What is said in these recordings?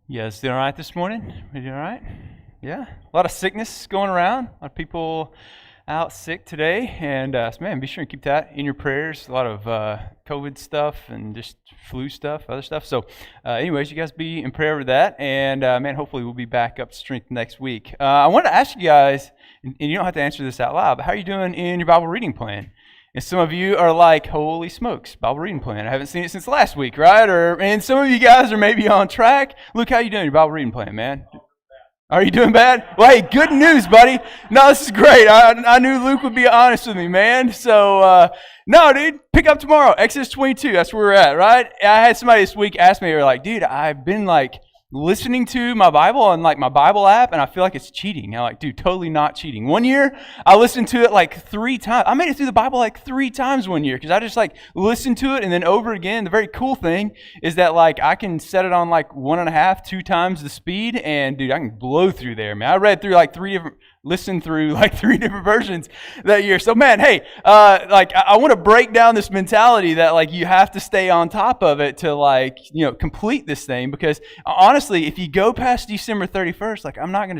You guys doing all right this morning? You doing all right? Yeah? A lot of sickness going around. A lot of people out sick today. And so man, be sure and keep that in your prayers. A lot of COVID stuff and just flu stuff, other stuff. So anyways, you guys be in prayer over that. And man, hopefully we'll be back up to strength next week. I wanted to ask you guys, and you don't have to answer this out loud, but how are you doing in your Bible reading plan? And some of you are like, holy smokes, Bible reading plan. I haven't seen it since last week, right? And some of you guys are maybe on track. Look how you doing your Bible reading plan, man. Are you doing bad? Well, hey, good news, buddy. No, this is great. I knew Luke would be honest with me, man. So, no, dude, pick up tomorrow. Exodus 22, that's where we're at, right? I had somebody this week ask me, they were like, dude, I've been like, listening to my Bible on like my Bible app, and I feel like it's cheating. I'm like, dude, totally not cheating. One year, I listened to it like 3 times. I made it through the Bible like 3 times one year because I just like listened to it and then over again. The very cool thing is that like I can set it on like 1.5, 2 times the speed, and dude, I can blow through there, man. I read through like 3 different versions that year. So man, hey, like I want to break down this mentality that like you have to stay on top of it to like, complete this thing, because honestly, if you go past December 31st, like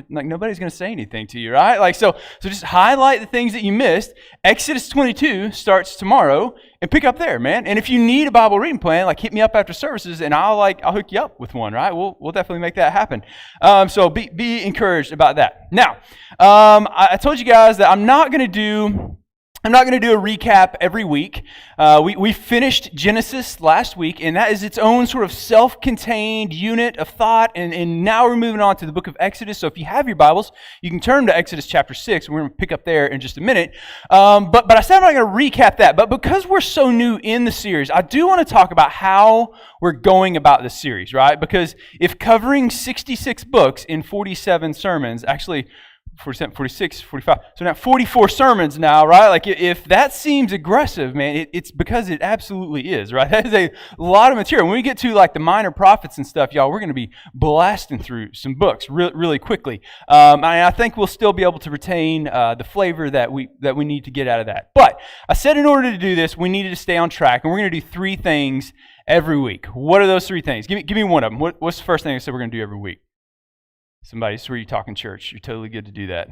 nobody's going to say anything to you, right? Like, so just highlight the things that you missed. Exodus 22 starts tomorrow, and pick up there, man. And if you need a Bible reading plan, like hit me up after services, and I'll hook you up with one, right? We'll definitely make that happen. So be encouraged about that. Now, I told you guys that I'm not going to do a recap every week. We finished Genesis last week, and that is its own sort of self-contained unit of thought, and now we're moving on to the book of Exodus. So if you have your Bibles, you can turn to Exodus chapter 6, and we're going to pick up there in just a minute. But I said I'm not going to recap that, but because we're so new in the series, I do want to talk about how we're going about this series, right? Because if covering 66 books in 47 sermons, actually 47, 46, 45, so now 44 sermons now, right? Like if that seems aggressive, man, it's because it absolutely is, right? That is a lot of material. When we get to like the minor prophets and stuff, y'all, we're going to be blasting through some books really quickly. And I think we'll still be able to retain the flavor that we need to get out of that. But I said in order to do this, we needed to stay on track, and we're going to do 3 things every week. What are those 3 things? Give me one of them. What's the first thing I said we're going to do every week? Somebody, this is where you talk in church. You're totally good to do that.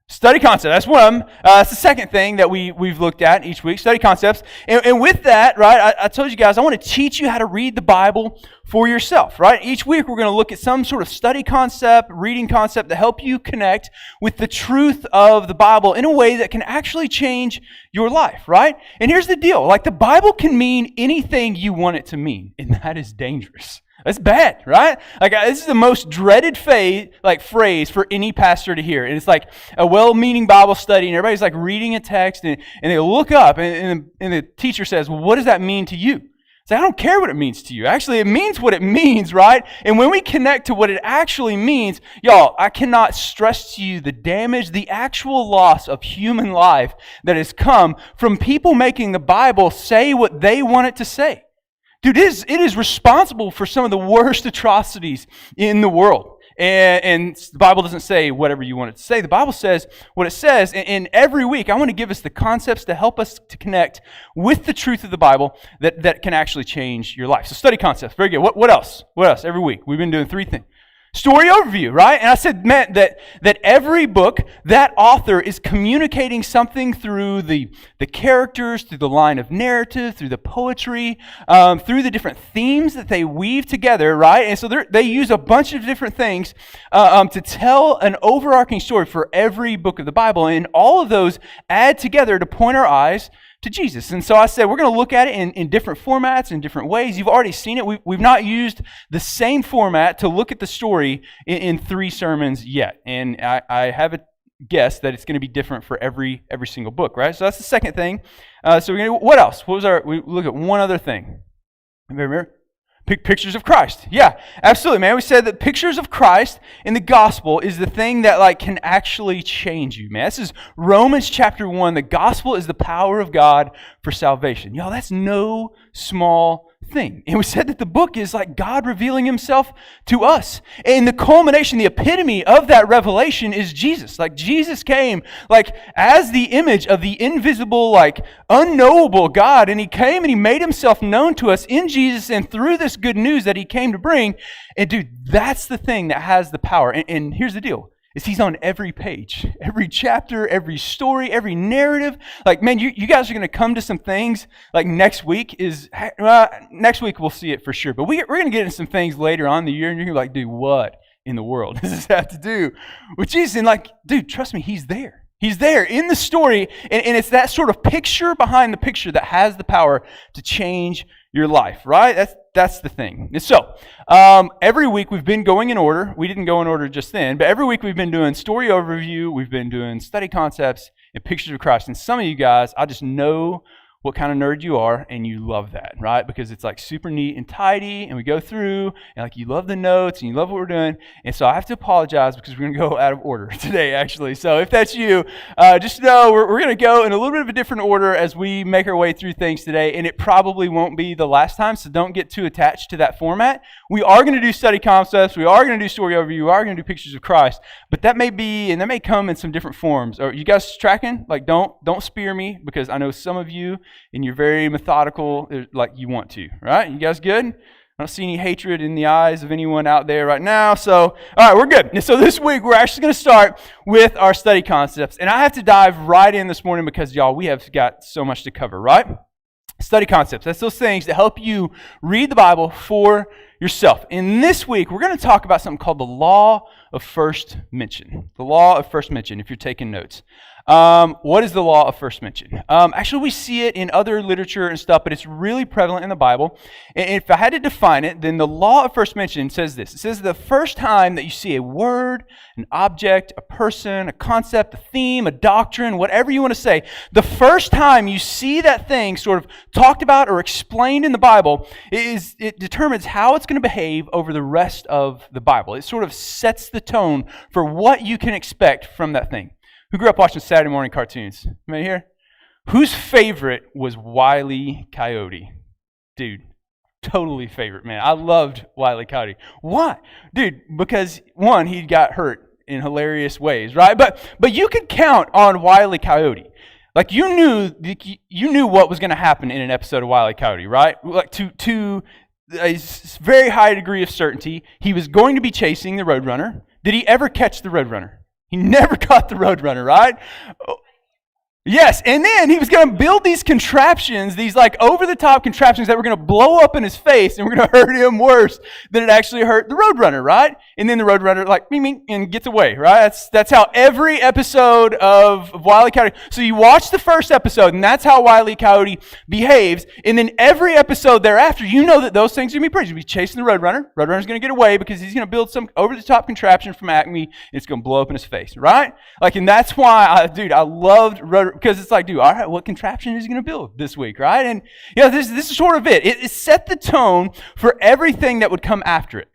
Study concept, that's one of them. That's the second thing that we've looked at each week, study concepts. And with that, right, I told you guys, I want to teach you how to read the Bible for yourself, right? Each week we're going to look at some sort of study concept, reading concept to help you connect with the truth of the Bible in a way that can actually change your life, right? And here's the deal, like the Bible can mean anything you want it to mean, and that is dangerous. That's bad, right? Like this is the most dreaded phrase for any pastor to hear. And it's like a well-meaning Bible study, and everybody's like reading a text, and they look up, and the teacher says, well, what does that mean to you? It's like, I don't care what it means to you. Actually, it means what it means, right? And when we connect to what it actually means, y'all, I cannot stress to you the damage, the actual loss of human life that has come from people making the Bible say what they want it to say. Dude, it is responsible for some of the worst atrocities in the world. And the Bible doesn't say whatever you want it to say. The Bible says what it says. And every week, I want to give us the concepts to help us to connect with the truth of the Bible that can actually change your life. So study concepts. Very good. What else? What else? Every week, we've been doing 3 things. Story overview, right? And I said, man, that every book, that author is communicating something through the characters, through the line of narrative, through the poetry, through the different themes that they weave together, right? And so they use a bunch of different things to tell an overarching story for every book of the Bible. And all of those add together to point our eyes to Jesus. And so I said, we're going to look at it in different formats, in different ways. You've already seen it. We've not used the same format to look at the story in 3 sermons yet. And I have a guess that it's going to be different for every single book, right? So that's the second thing. So we're going to, what else? We look at one other thing. Remember? Pictures of Christ. Yeah, absolutely, man. We said that pictures of Christ in the gospel is the thing that like can actually change you, man. This is Romans chapter 1. The gospel is the power of God for salvation. Y'all, that's no small thing. And we said that the book is like God revealing himself to us. And the culmination, the epitome of that revelation is Jesus. Like Jesus came like as the image of the invisible, like unknowable God. And he came and he made himself known to us in Jesus and through this good news that he came to bring. And dude, that's the thing that has the power. And here's the deal. Is he's on every page, every chapter, every story, every narrative. Like, man, you guys are going to come to some things like next week next week we'll see it for sure. But we're going to get into some things later on in the year and you're going to be like, dude, what in the world does this have to do with Jesus? And like, dude, trust me, he's there. He's there in the story. And it's that sort of picture behind the picture that has the power to change your life, right? That's the thing. And so, every week we've been going in order. We didn't go in order just then, but every week we've been doing story overview, we've been doing study concepts and pictures of Christ. And some of you guys, I just know what kind of nerd you are, and you love that, right? Because it's like super neat and tidy, and we go through, and like you love the notes, and you love what we're doing. And so I have to apologize because we're going to go out of order today, actually. So if that's you, just know we're going to go in a little bit of a different order as we make our way through things today, and it probably won't be the last time, so don't get too attached to that format. We are going to do study concepts, we are going to do story overview, we are going to do pictures of Christ, but that may be, and that may come in some different forms. Are you guys tracking? Like, don't spear me, because I know some of you, and you're very methodical, like you want to, right? You guys good? I don't see any hatred in the eyes of anyone out there right now. So, all right, we're good. And so this week, we're actually going to start with our study concepts. And I have to dive right in this morning because, y'all, we have got so much to cover, right? Study concepts. That's those things that help you read the Bible for yourself. And this week, we're going to talk about something called the law of first mention. The law of first mention, if you're taking notes. What is the law of first mention? Actually, we see it in other literature and stuff, but it's really prevalent in the Bible. And if I had to define it, then the law of first mention says this. It says the first time that you see a word, an object, a person, a concept, a theme, a doctrine, whatever you want to say, the first time you see that thing sort of talked about or explained in the Bible, it determines how it's going to behave over the rest of the Bible. It sort of sets the tone for what you can expect from that thing. Who grew up watching Saturday morning cartoons? Anybody here? Whose favorite was Wile E. Coyote? Dude, totally favorite, man. I loved Wile E. Coyote. Why? Dude, because one, he got hurt in hilarious ways, right? But you could count on Wile E. Coyote. Like you knew what was going to happen in an episode of Wile E. Coyote, right? Like to a very high degree of certainty, he was going to be chasing the Roadrunner. Did he ever catch the Roadrunner? He never caught the Roadrunner, right? Yes, and then he was going to build these contraptions, these like over-the-top contraptions that were going to blow up in his face and were going to hurt him worse than it actually hurt the Roadrunner, right? And then the Roadrunner like, ming, and gets away, right? That's how every episode of Wile E. Coyote. So you watch the first episode, and that's how Wile E. Coyote behaves. And then every episode thereafter, you know that those things are going to be pretty. He's going to be chasing the Roadrunner. Roadrunner's going to get away because he's going to build some over-the-top contraption from Acme, and it's going to blow up in his face, right? Like, and that's why, I loved Roadrunner. Because it's like, dude, all right, what contraption is he going to build this week, right? And this is sort of it. It set the tone for everything that would come after it.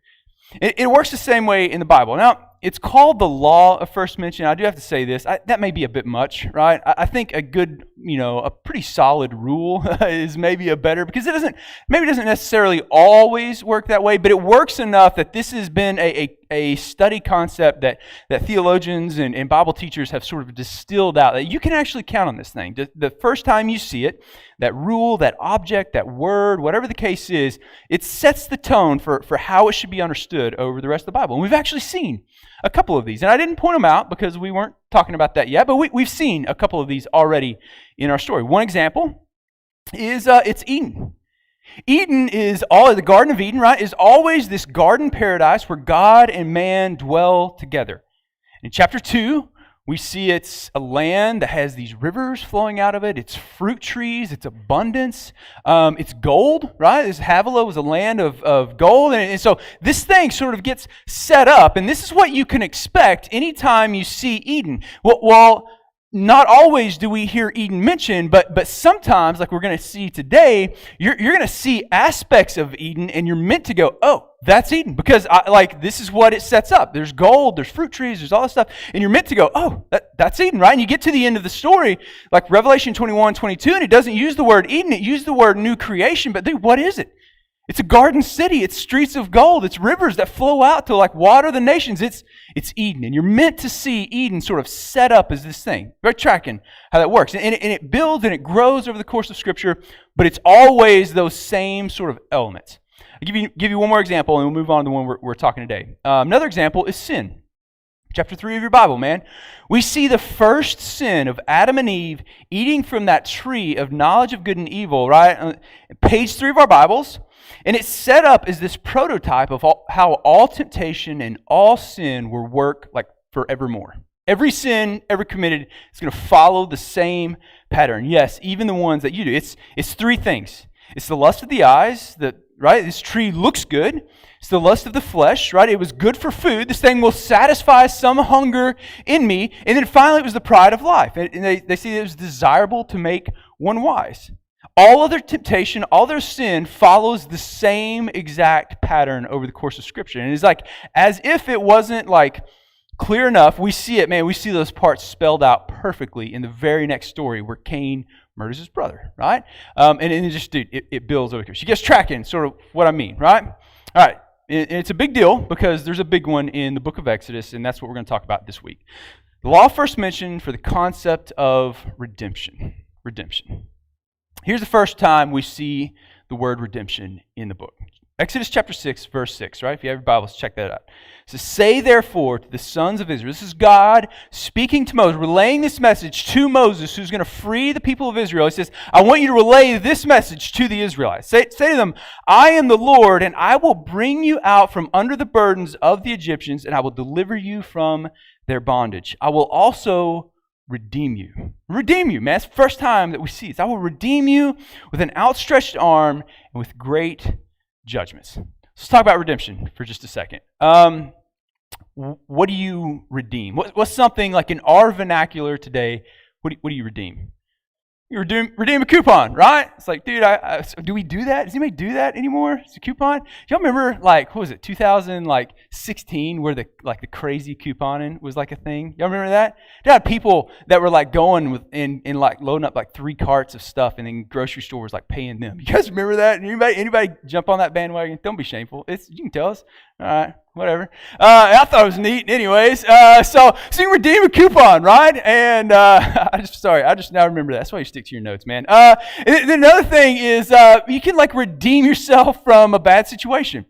It works the same way in the Bible. Now, it's called the law of first mention. I do have to say this. That may be a bit much, right? I think a good, a pretty solid rule is maybe a better, because it doesn't necessarily always work that way, but it works enough that this has been a study concept that theologians and Bible teachers have sort of distilled out, that you can actually count on this thing. The first time you see it, that rule, that object, that word, whatever the case is, it sets the tone for how it should be understood over the rest of the Bible. And we've actually seen a couple of these. And I didn't point them out because we weren't talking about that yet, but we've seen a couple of these already in our story. One example is it's Eden. Eden is the Garden of Eden, right, is always this garden paradise where God and man dwell together. In chapter 2, we see it's a land that has these rivers flowing out of it. It's fruit trees. It's abundance. It's gold, right? This Havilah was a land of gold. And so this thing sort of gets set up. And this is what you can expect anytime you see Eden. Well, not always do we hear Eden mentioned, but sometimes, like we're going to see today, you're going to see aspects of Eden, and you're meant to go, oh, that's Eden, because this is what it sets up. There's gold, there's fruit trees, there's all this stuff, and you're meant to go, oh, that's Eden, right? And you get to the end of the story, like Revelation 21, 22, and it doesn't use the word Eden, it uses the word new creation, but dude, what is it? It's a garden city. It's streets of gold. It's rivers that flow out to like water the nations. It's Eden. And you're meant to see Eden sort of set up as this thing. We're tracking how that works. And it builds and it grows over the course of Scripture, but it's always those same sort of elements. I'll give you one more example, and we'll move on to the one we're talking today. Another example is sin. Chapter 3 of your Bible, man. We see the first sin of Adam and Eve eating from that tree of knowledge of good and evil, right? Page 3 of our Bibles. And it's set up as this prototype of how all temptation and all sin will work like forevermore. Every sin ever committed is going to follow the same pattern. Yes, even the ones that you do. It's three things. It's the lust of the eyes, right? This tree looks good. It's the lust of the flesh, right? It was good for food. This thing will satisfy some hunger in me. And then finally, it was the pride of life. And they see it was desirable to make one wise. All other temptation, all their sin follows the same exact pattern over the course of Scripture. And it's like, as if it wasn't like clear enough, we see it, man, we see those parts spelled out perfectly in the very next story where Cain murders his brother, right? And it just, dude, it builds over here. She gets tracking sort of what I mean, right? All right. And it's a big deal because there's a big one in the book of Exodus, and that's what we're going to talk about this week. The law first mentioned for the concept of redemption. Redemption. Here's the first time we see the word redemption in the book. Exodus chapter 6, verse 6, right? If you have your Bibles, check that out. It says, "Say therefore to the sons of Israel," this is God speaking to Moses, relaying this message to Moses, who's going to free the people of Israel. He says, "I want you to relay this message to the Israelites. Say to them, I am the Lord, and I will bring you out from under the burdens of the Egyptians, and I will deliver you from their bondage. I will also redeem you." Redeem you, man. That's the first time that we see this. I will redeem you with an outstretched arm and with great judgments. Let's talk about redemption for just a second. What do you redeem? What's something like in our vernacular today, what do you redeem? You redeem a coupon, right? It's like, dude, do we do that? Does anybody do that anymore? It's a coupon. Y'all remember, like, what was it, 2016, where the crazy couponing was like a thing? Y'all remember that? There had people that were like going with and like loading up like 3 carts of stuff, and then grocery stores like paying them. You guys remember that? Anybody jump on that bandwagon? Don't be shameful. You can tell us. All right, whatever. I thought it was neat. Anyways, so you redeem a coupon, right? And I just now remember that. That's why you stick to your notes, man. And another thing is you can like redeem yourself from a bad situation.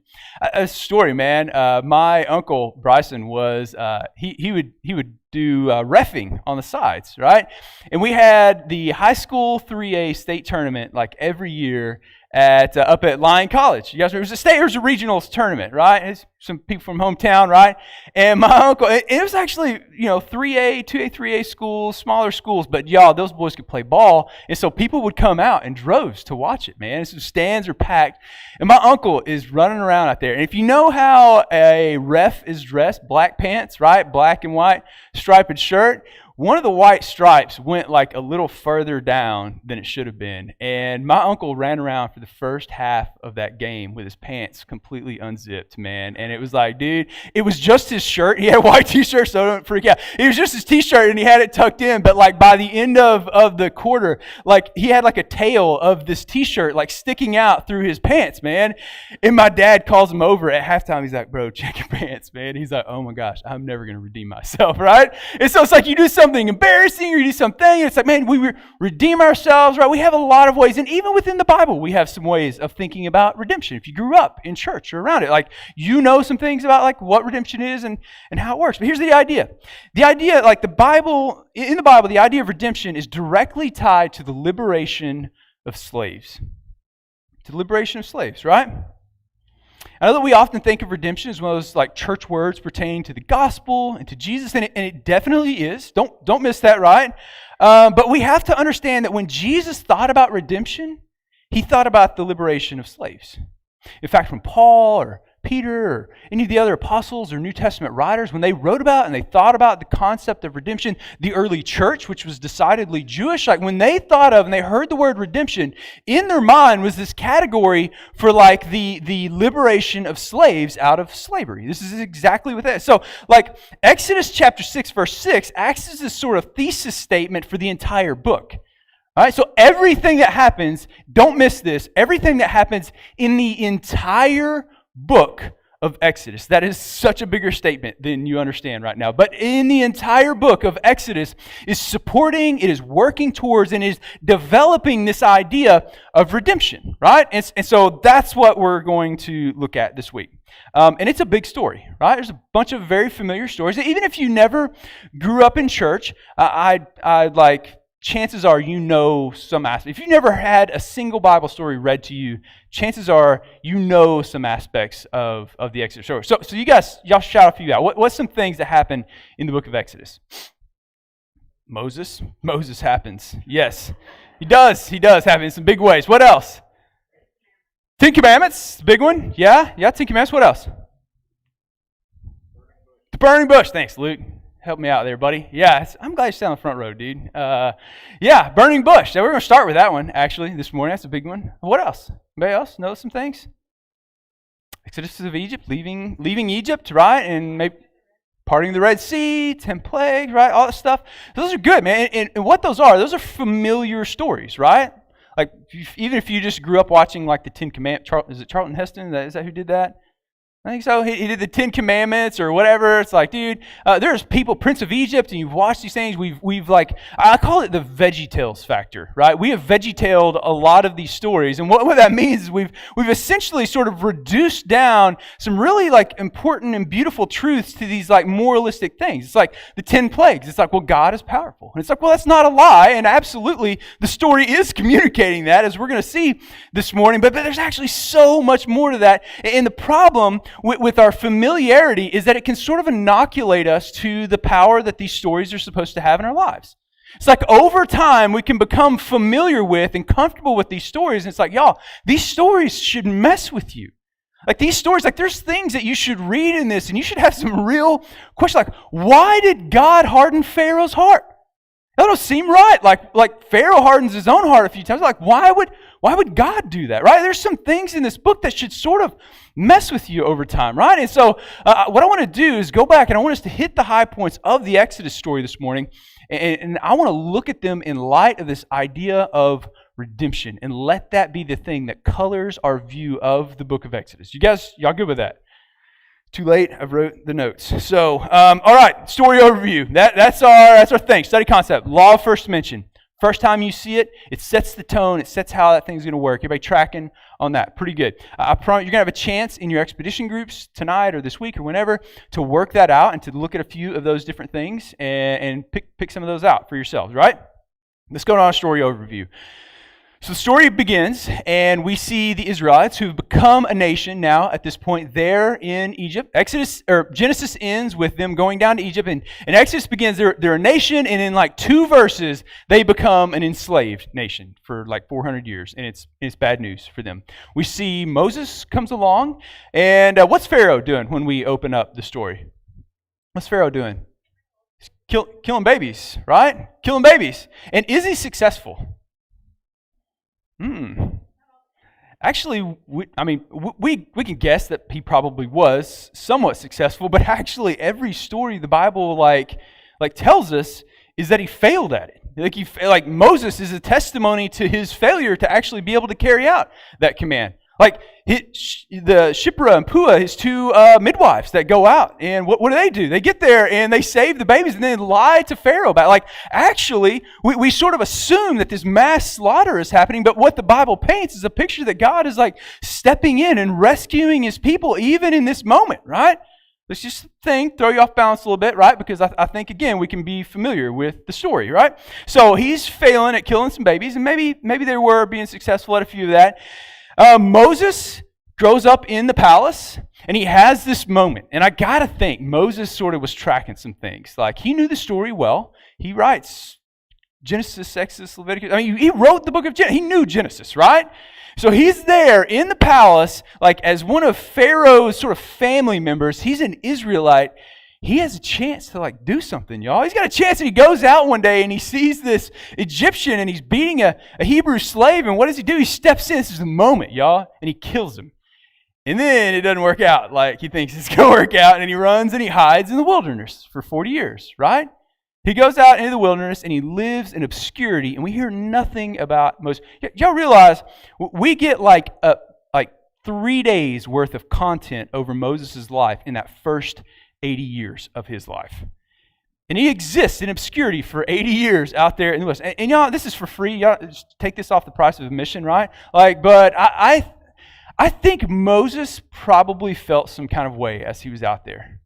A story, man. My uncle Bryson was he would do reffing on the sides, right? And we had the high school 3A state tournament like every year up at Lyon College. You guys remember? It was a state, it was a regionals tournament, right? It's some people from hometown, right? And my uncle, it was actually, 3A, 2A, 3A schools, smaller schools, but y'all, those boys could play ball. And so people would come out in droves to watch it, man. So stands are packed. And my uncle is running around out there. And if you know how a ref is dressed, black pants, right? Black and white striped shirt. One of the white stripes went like a little further down than it should have been. And my uncle ran around for the first half of that game with his pants completely unzipped, man. And it was like, dude, it was just his shirt. He had a white t-shirt, so don't freak out. It was just his t-shirt and he had it tucked in. But like by the end of the quarter, like he had like a tail of this t-shirt like sticking out through his pants, man. And my dad calls him over at halftime. He's like, "Bro, check your pants, man." He's like, "Oh my gosh, I'm never going to redeem myself," right? And so it's like you do something embarrassing or you do something, and it's like, man, we redeem ourselves, right? We have a lot of ways, and even within the Bible, we have some ways of thinking about redemption. If you grew up in church or around it, like you know some things about like what redemption is and how it works. But here's the idea. The idea, like in the Bible, the idea of redemption is directly tied to the liberation of slaves. To the liberation of slaves, right? I know that we often think of redemption as one of those like church words pertaining to the gospel and to Jesus, and it definitely is. Don't miss that, right? But we have to understand that when Jesus thought about redemption, he thought about the liberation of slaves. In fact, when Paul or Peter or any of the other apostles or New Testament writers, when they wrote about and they thought about the concept of redemption, the early church, which was decidedly Jewish, like when they thought of and they heard the word redemption, in their mind was this category for like the liberation of slaves out of slavery. This is exactly what that is. So like Exodus chapter 6, verse 6 acts as this sort of thesis statement for the entire book. All right, so everything that happens, don't miss this, everything that happens in the entire book of Exodus. That is such a bigger statement than you understand right now. But in the entire book of Exodus is supporting, it is working towards, and is developing this idea of redemption, right? And so that's what we're going to look at this week. And it's a big story, right? There's a bunch of very familiar stories. Even if you never grew up in church, chances are you know some aspects. If you never had a single Bible story read to you, chances are you know some aspects of the Exodus story. So y'all shout a few out. What's some things that happen in the book of Exodus? Moses happens. Yes, he does happen in some big ways. What else? Ten Commandments, big one. Yeah, Ten Commandments. What else? The burning bush. Thanks, Luke. Help me out there, buddy. Yeah, I'm glad you sat on the front row, dude. Burning bush. So we're going to start with that one, actually, this morning. That's a big one. What else? Anybody else know some things? Exodus of Egypt, leaving Egypt, right? And maybe parting the Red Sea, 10 plagues, right? All that stuff. Those are good, man. And what those are familiar stories, right? Like, even if you just grew up watching, like, the 10 Commandments. Is it Charlton Heston? Is that who did that? I think so. He did the 10 Commandments or whatever. It's like, dude, there's people, Prince of Egypt, and you've watched these things. We've I call it the Veggietales Factor, right? We have veggietailed a lot of these stories, and what that means is we've essentially sort of reduced down some really important and beautiful truths to these moralistic things. It's like the 10 plagues. It's like, well, God is powerful, and it's like, well, that's not a lie, and absolutely the story is communicating that, as we're going to see this morning. But there's actually so much more to that, and the problem with our familiarity is that it can sort of inoculate us to the power that these stories are supposed to have in our lives. It's like over time we can become familiar with and comfortable with these stories, and it's like, y'all, these stories should mess with you. Like these stories, there's things that you should read in this, and you should have some real questions, like, why did God harden Pharaoh's heart? That don't seem right. Like Pharaoh hardens his own heart a few times. Like, why would God do that, right? There's some things in this book that should sort of mess with you over time, right? And so what I want to do is go back, and I want us to hit the high points of the Exodus story this morning, and I want to look at them in light of this idea of redemption, and let that be the thing that colors our view of the book of Exodus. Y'all good with that? Too late, I've wrote the notes. So, all right, story overview. That's our thing. Study concept. Law of first mention. First time you see it, it sets the tone. It sets how that thing's going to work. Everybody tracking on that? Pretty good. I promise you're going to have a chance in your expedition groups tonight or this week or whenever to work that out and to look at a few of those different things and pick some of those out for yourselves, right? Let's go on a story overview. So the story begins, and we see the Israelites who've become a nation now at this point there in Egypt. Genesis ends with them going down to Egypt, and Exodus begins. They're a nation, and in 2 verses, they become an enslaved nation for 400 years, and it's bad news for them. We see Moses comes along, and what's Pharaoh doing when we open up the story? What's Pharaoh doing? He's killing babies, right? Killing babies. And is he successful? Actually, we can guess that he probably was somewhat successful, but actually every story the Bible tells us is that he failed at it. Moses is a testimony to his failure to actually be able to carry out that command. The Shiphrah and Puah, his 2 midwives that go out, and what do? They get there and they save the babies and then lie to Pharaoh about actually, we sort of assume that this mass slaughter is happening, but what the Bible paints is a picture that God is stepping in and rescuing his people even in this moment, right? Let's just throw you off balance a little bit, right? Because I think, again, we can be familiar with the story, right? So he's failing at killing some babies, and maybe they were being successful at a few of that. Moses grows up in the palace, and he has this moment. And I got to think Moses sort of was tracking some things. He knew the story well. He writes Genesis, Exodus, Leviticus. He wrote the book of Genesis. He knew Genesis, right? So he's there in the palace, as one of Pharaoh's sort of family members. He's an Israelite. He has a chance to do something, y'all. He's got a chance, and he goes out one day and he sees this Egyptian, and he's beating a Hebrew slave, and what does he do? He steps in. This is the moment, y'all, and he kills him. And then it doesn't work out like he thinks it's going to work out, and he runs and he hides in the wilderness for 40 years, right? He goes out into the wilderness and he lives in obscurity, and we hear nothing about Moses. Y'all realize we get like 3 days worth of content over Moses' life in that first 80 years of his life. And he exists in obscurity for 80 years out there in the West. And y'all, this is for free. Y'all just take this off the price of admission, right? But I think Moses probably felt some kind of way as he was out there.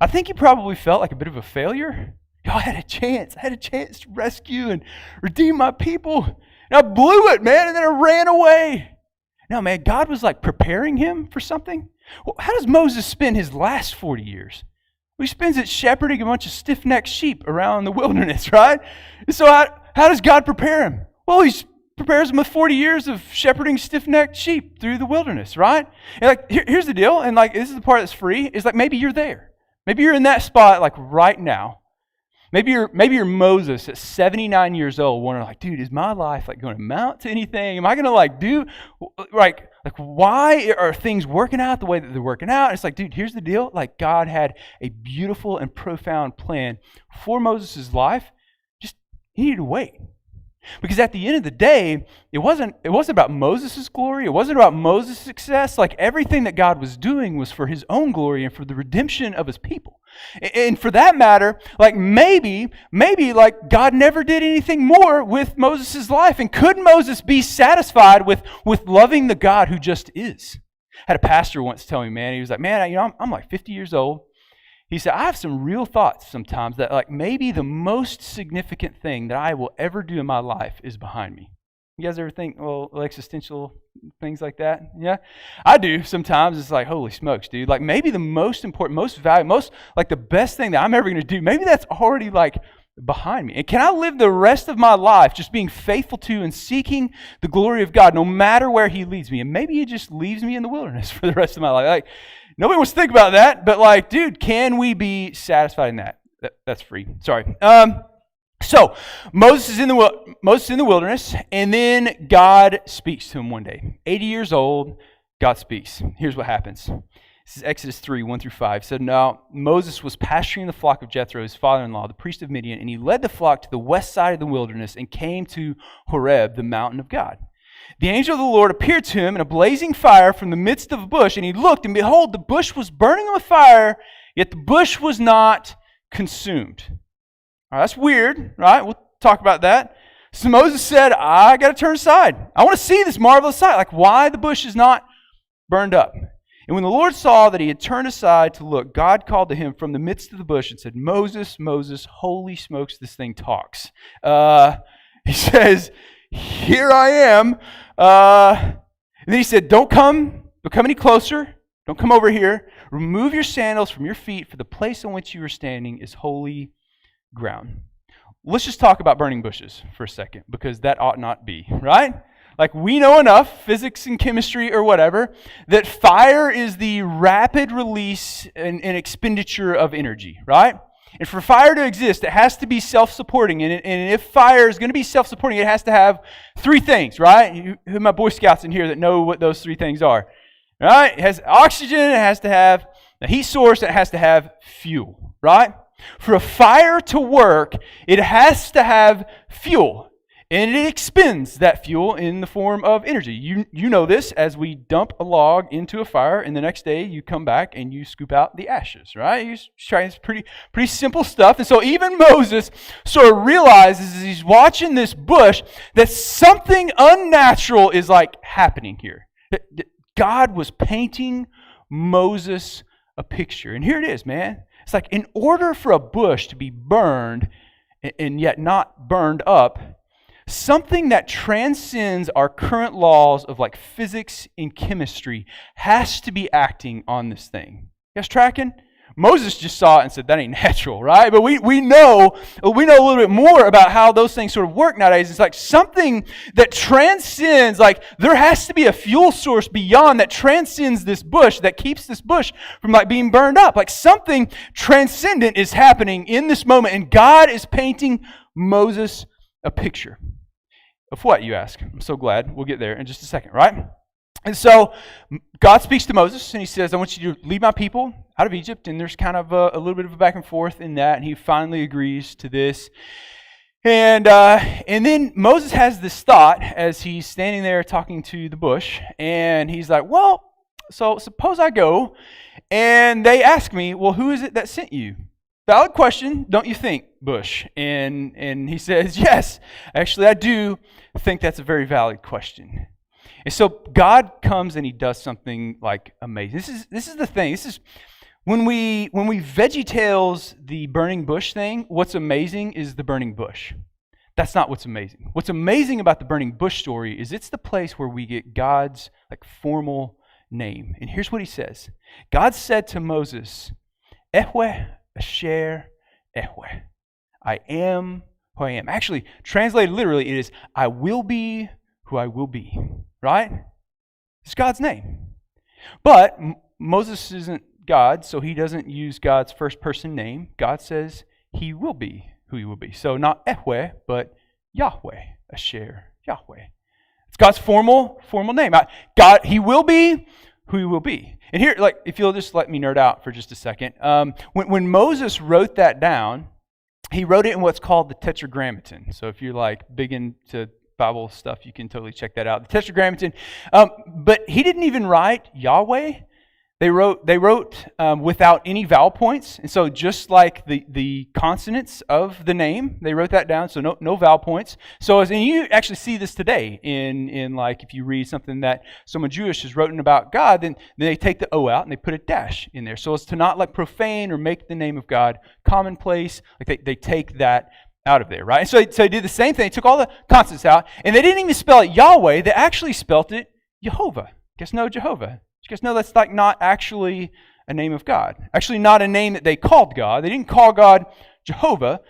I think he probably felt like a bit of a failure. Y'all, I had a chance to rescue and redeem my people. And I blew it, man, and then I ran away. No, man, God was like preparing him for something. Well, how does Moses spend his last 40 years? Well, he spends it shepherding a bunch of stiff-necked sheep around the wilderness, right? And so how does God prepare him? Well, he prepares him with 40 years of shepherding stiff-necked sheep through the wilderness, right? And like, here's the deal, and like this is the part that's free, is like maybe you're there. Maybe you're in that spot like right now. Maybe you're Moses at 79 years old, wondering like, dude, is my life like going to amount to anything? Am I going to like do like why are things working out the way that they're working out? And it's like, dude, here's the deal. Like God had a beautiful and profound plan for Moses' life. Just he needed to wait. Because at the end of the day, it wasn't about Moses' glory. It wasn't about Moses' success. Like everything that God was doing was for his own glory and for the redemption of his people. And for that matter, like maybe like God never did anything more with Moses' life. And could Moses be satisfied with loving the God who just is? I had a pastor once tell me, man, he was like, man, I'm like 50 years old. He said, I have some real thoughts sometimes that like maybe the most significant thing that I will ever do in my life is behind me. You guys ever think, well, existential things like that? Yeah, I do sometimes. It's like, holy smokes, dude. Like maybe the most important, most valuable, most like the best thing that I'm ever going to do, maybe that's already like behind me. And can I live the rest of my life just being faithful to and seeking the glory of God no matter where he leads me? And maybe he just leaves me in the wilderness for the rest of my life. Like, nobody wants to think about that, but like, dude, can we be satisfied in that? That's free. Sorry. So Moses is in the wilderness, and then God speaks to him one day. 80 years old, God speaks. Here's what happens. This is Exodus 3, 1-5. It said, now Moses was pasturing the flock of Jethro, his father-in-law, the priest of Midian, and he led the flock to the west side of the wilderness and came to Horeb, the mountain of God. The angel of the Lord appeared to him in a blazing fire from the midst of a bush, and he looked, and behold, the bush was burning with fire, yet the bush was not consumed. All right, that's weird, right? We'll talk about that. So Moses said, I got to turn aside. I want to see this marvelous sight, like why the bush is not burned up. And when the Lord saw that he had turned aside to look, God called to him from the midst of the bush and said, Moses, Moses, holy smokes, this thing talks. He says, here I am. And then he said, don't come any closer. Don't come over here. Remove your sandals from your feet, for the place on which you are standing is holy ground. Let's just talk about burning bushes for a second, because that ought not be, right? Like we know enough, physics and chemistry or whatever, that fire is the rapid release and expenditure of energy, right? And for fire to exist, it has to be self-supporting. And if fire is going to be self-supporting, it has to have three things, right? Who are my Boy Scouts in here that know what those three things are? Right? It has oxygen, it has to have a heat source, it has to have fuel, right? For a fire to work, it has to have fuel. And it expends that fuel in the form of energy. You know this as we dump a log into a fire, and the next day you come back and you scoop out the ashes, right? It's pretty simple stuff. And so even Moses sort of realizes as he's watching this bush that something unnatural is like happening here. God was painting Moses a picture. And here it is, man. It's like in order for a bush to be burned and yet not burned up, something that transcends our current laws of like physics and chemistry has to be acting on this thing. You guys tracking? Moses just saw it and said, that ain't natural, right? But we know a little bit more about how those things sort of work nowadays. It's like something that transcends, like there has to be a fuel source beyond that transcends this bush, that keeps this bush from like being burned up. Like something transcendent is happening in this moment, and God is painting Moses a picture. Of what, you ask? I'm so glad. We'll get there in just a second, right? And so God speaks to Moses, and he says, I want you to lead my people out of Egypt. And there's kind of a little bit of a back and forth in that, and he finally agrees to this. And then Moses has this thought as he's standing there talking to the bush, and he's like, well, so suppose I go, and they ask me, well, who is it that sent you? Valid question, don't you think, Bush? And he says, yes, actually I do think that's a very valid question. And so God comes and he does something like amazing. This is the thing. This is when we Veggietales the burning bush thing, what's amazing is the burning bush. That's not what's amazing. What's amazing about the burning bush story is it's the place where we get God's like formal name. And here's what he says. God said to Moses, Ehweh Asher Ehweh. I am who I am. Actually, translated literally, it is I will be who I will be. Right? It's God's name. But Moses isn't God, so he doesn't use God's first person name. God says he will be who he will be. So not Ehweh, but Yahweh, Asher, Yahweh. It's God's formal name. God, he will be who he will be. And here, like, if you'll just let me nerd out for just a second. When Moses wrote that down, he wrote it in what's called the Tetragrammaton. So if you're like big into Bible stuff, you can totally check that out. The Tetragrammaton. But he didn't even write Yahweh. They wrote without any vowel points, and so just like the consonants of the name, they wrote that down. So no vowel points. So and you actually see this today in like if you read something that someone Jewish has written about God, then they take the O out and they put a dash in there, so as to not like profane or make the name of God commonplace. Like they take that out of there, right? And so they did the same thing. They took all the consonants out, and they didn't even spell it Yahweh. They actually spelt it Jehovah. Guess no Jehovah. You guys know that's like not actually a name of God. Actually not a name that they called God. They didn't call God Jehovah.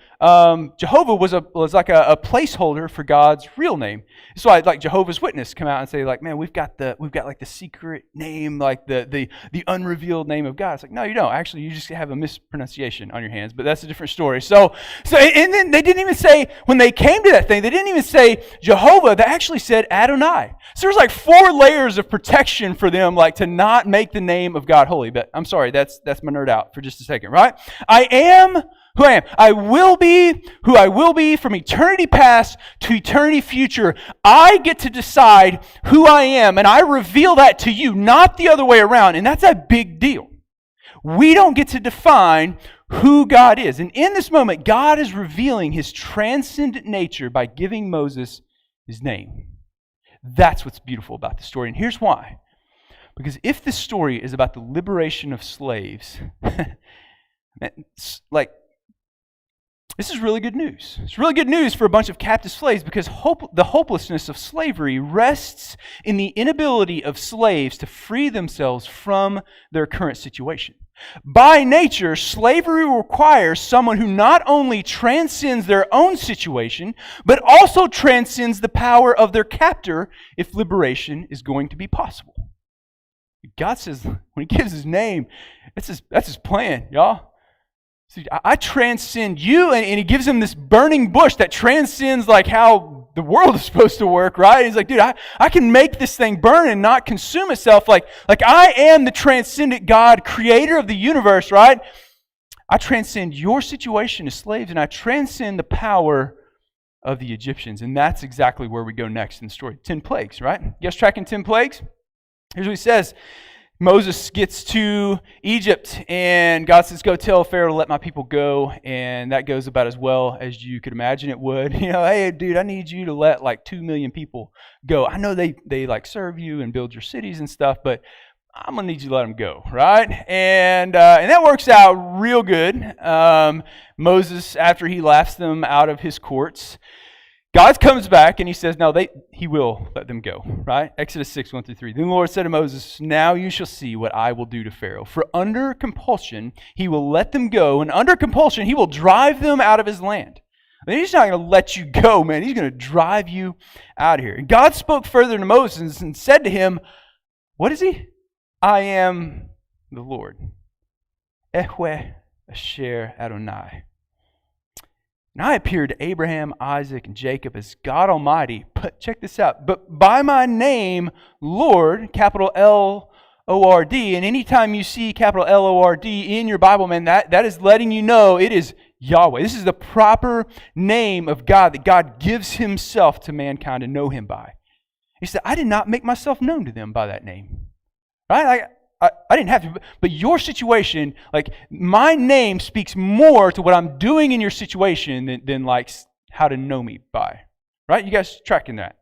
Jehovah was like a placeholder for God's real name. So like Jehovah's Witness come out and say like, man, we've got like the secret name, like the unrevealed name of God. It's like, no, you don't. Actually, you just have a mispronunciation on your hands, but that's a different story. So and then they didn't even say, when they came to that thing, they didn't even say Jehovah. They actually said Adonai. So there's like 4 layers of protection for them, like to not make the name of God holy. But I'm sorry, that's my nerd out for just a second, right? I am who I am. I will be who I will be from eternity past to eternity future. I get to decide who I am, and I reveal that to you, not the other way around. And that's a big deal. We don't get to define who God is. And in this moment, God is revealing his transcendent nature by giving Moses his name. That's what's beautiful about the story. And here's why. Because if this story is about the liberation of slaves, like, this is really good news. It's really good news for a bunch of captive slaves because the hopelessness of slavery rests in the inability of slaves to free themselves from their current situation. By nature, slavery requires someone who not only transcends their own situation, but also transcends the power of their captor if liberation is going to be possible. God says, when he gives his name, that's his plan, y'all. See, I transcend you, and he gives him this burning bush that transcends like how the world is supposed to work, right? He's like, dude, I can make this thing burn and not consume itself. Like I am the transcendent God, creator of the universe, right? I transcend your situation as slaves, and I transcend the power of the Egyptians. And that's exactly where we go next in the story. 10 plagues, right? You guys tracking 10 plagues? Here's what he says. Moses gets to Egypt, and God says, go tell Pharaoh to let my people go. And that goes about as well as you could imagine it would. You know, hey, dude, I need you to let like 2 million people go. I know they like serve you and build your cities and stuff, but I'm going to need you to let them go, right? And that works out real good. Moses, after he laughs them out of his courts, God comes back and he says, no, he will let them go, right? Exodus 6, 1-3. Then the Lord said to Moses, now you shall see what I will do to Pharaoh. For under compulsion, he will let them go, and under compulsion, he will drive them out of his land. And he's not going to let you go, man. He's going to drive you out of here. And God spoke further to Moses and said to him, what is he? I am the Lord. Ehweh Asher Adonai. And I appeared to Abraham, Isaac, and Jacob as God Almighty. But check this out. But by my name, Lord, capital Lord, and anytime you see capital Lord in your Bible, man, that is letting you know it is Yahweh. This is the proper name of God that God gives himself to mankind to know him by. He said, I did not make myself known to them by that name. Right? I didn't have to, but your situation, like my name speaks more to what I'm doing in your situation than like how to know me by. Right? You guys tracking that?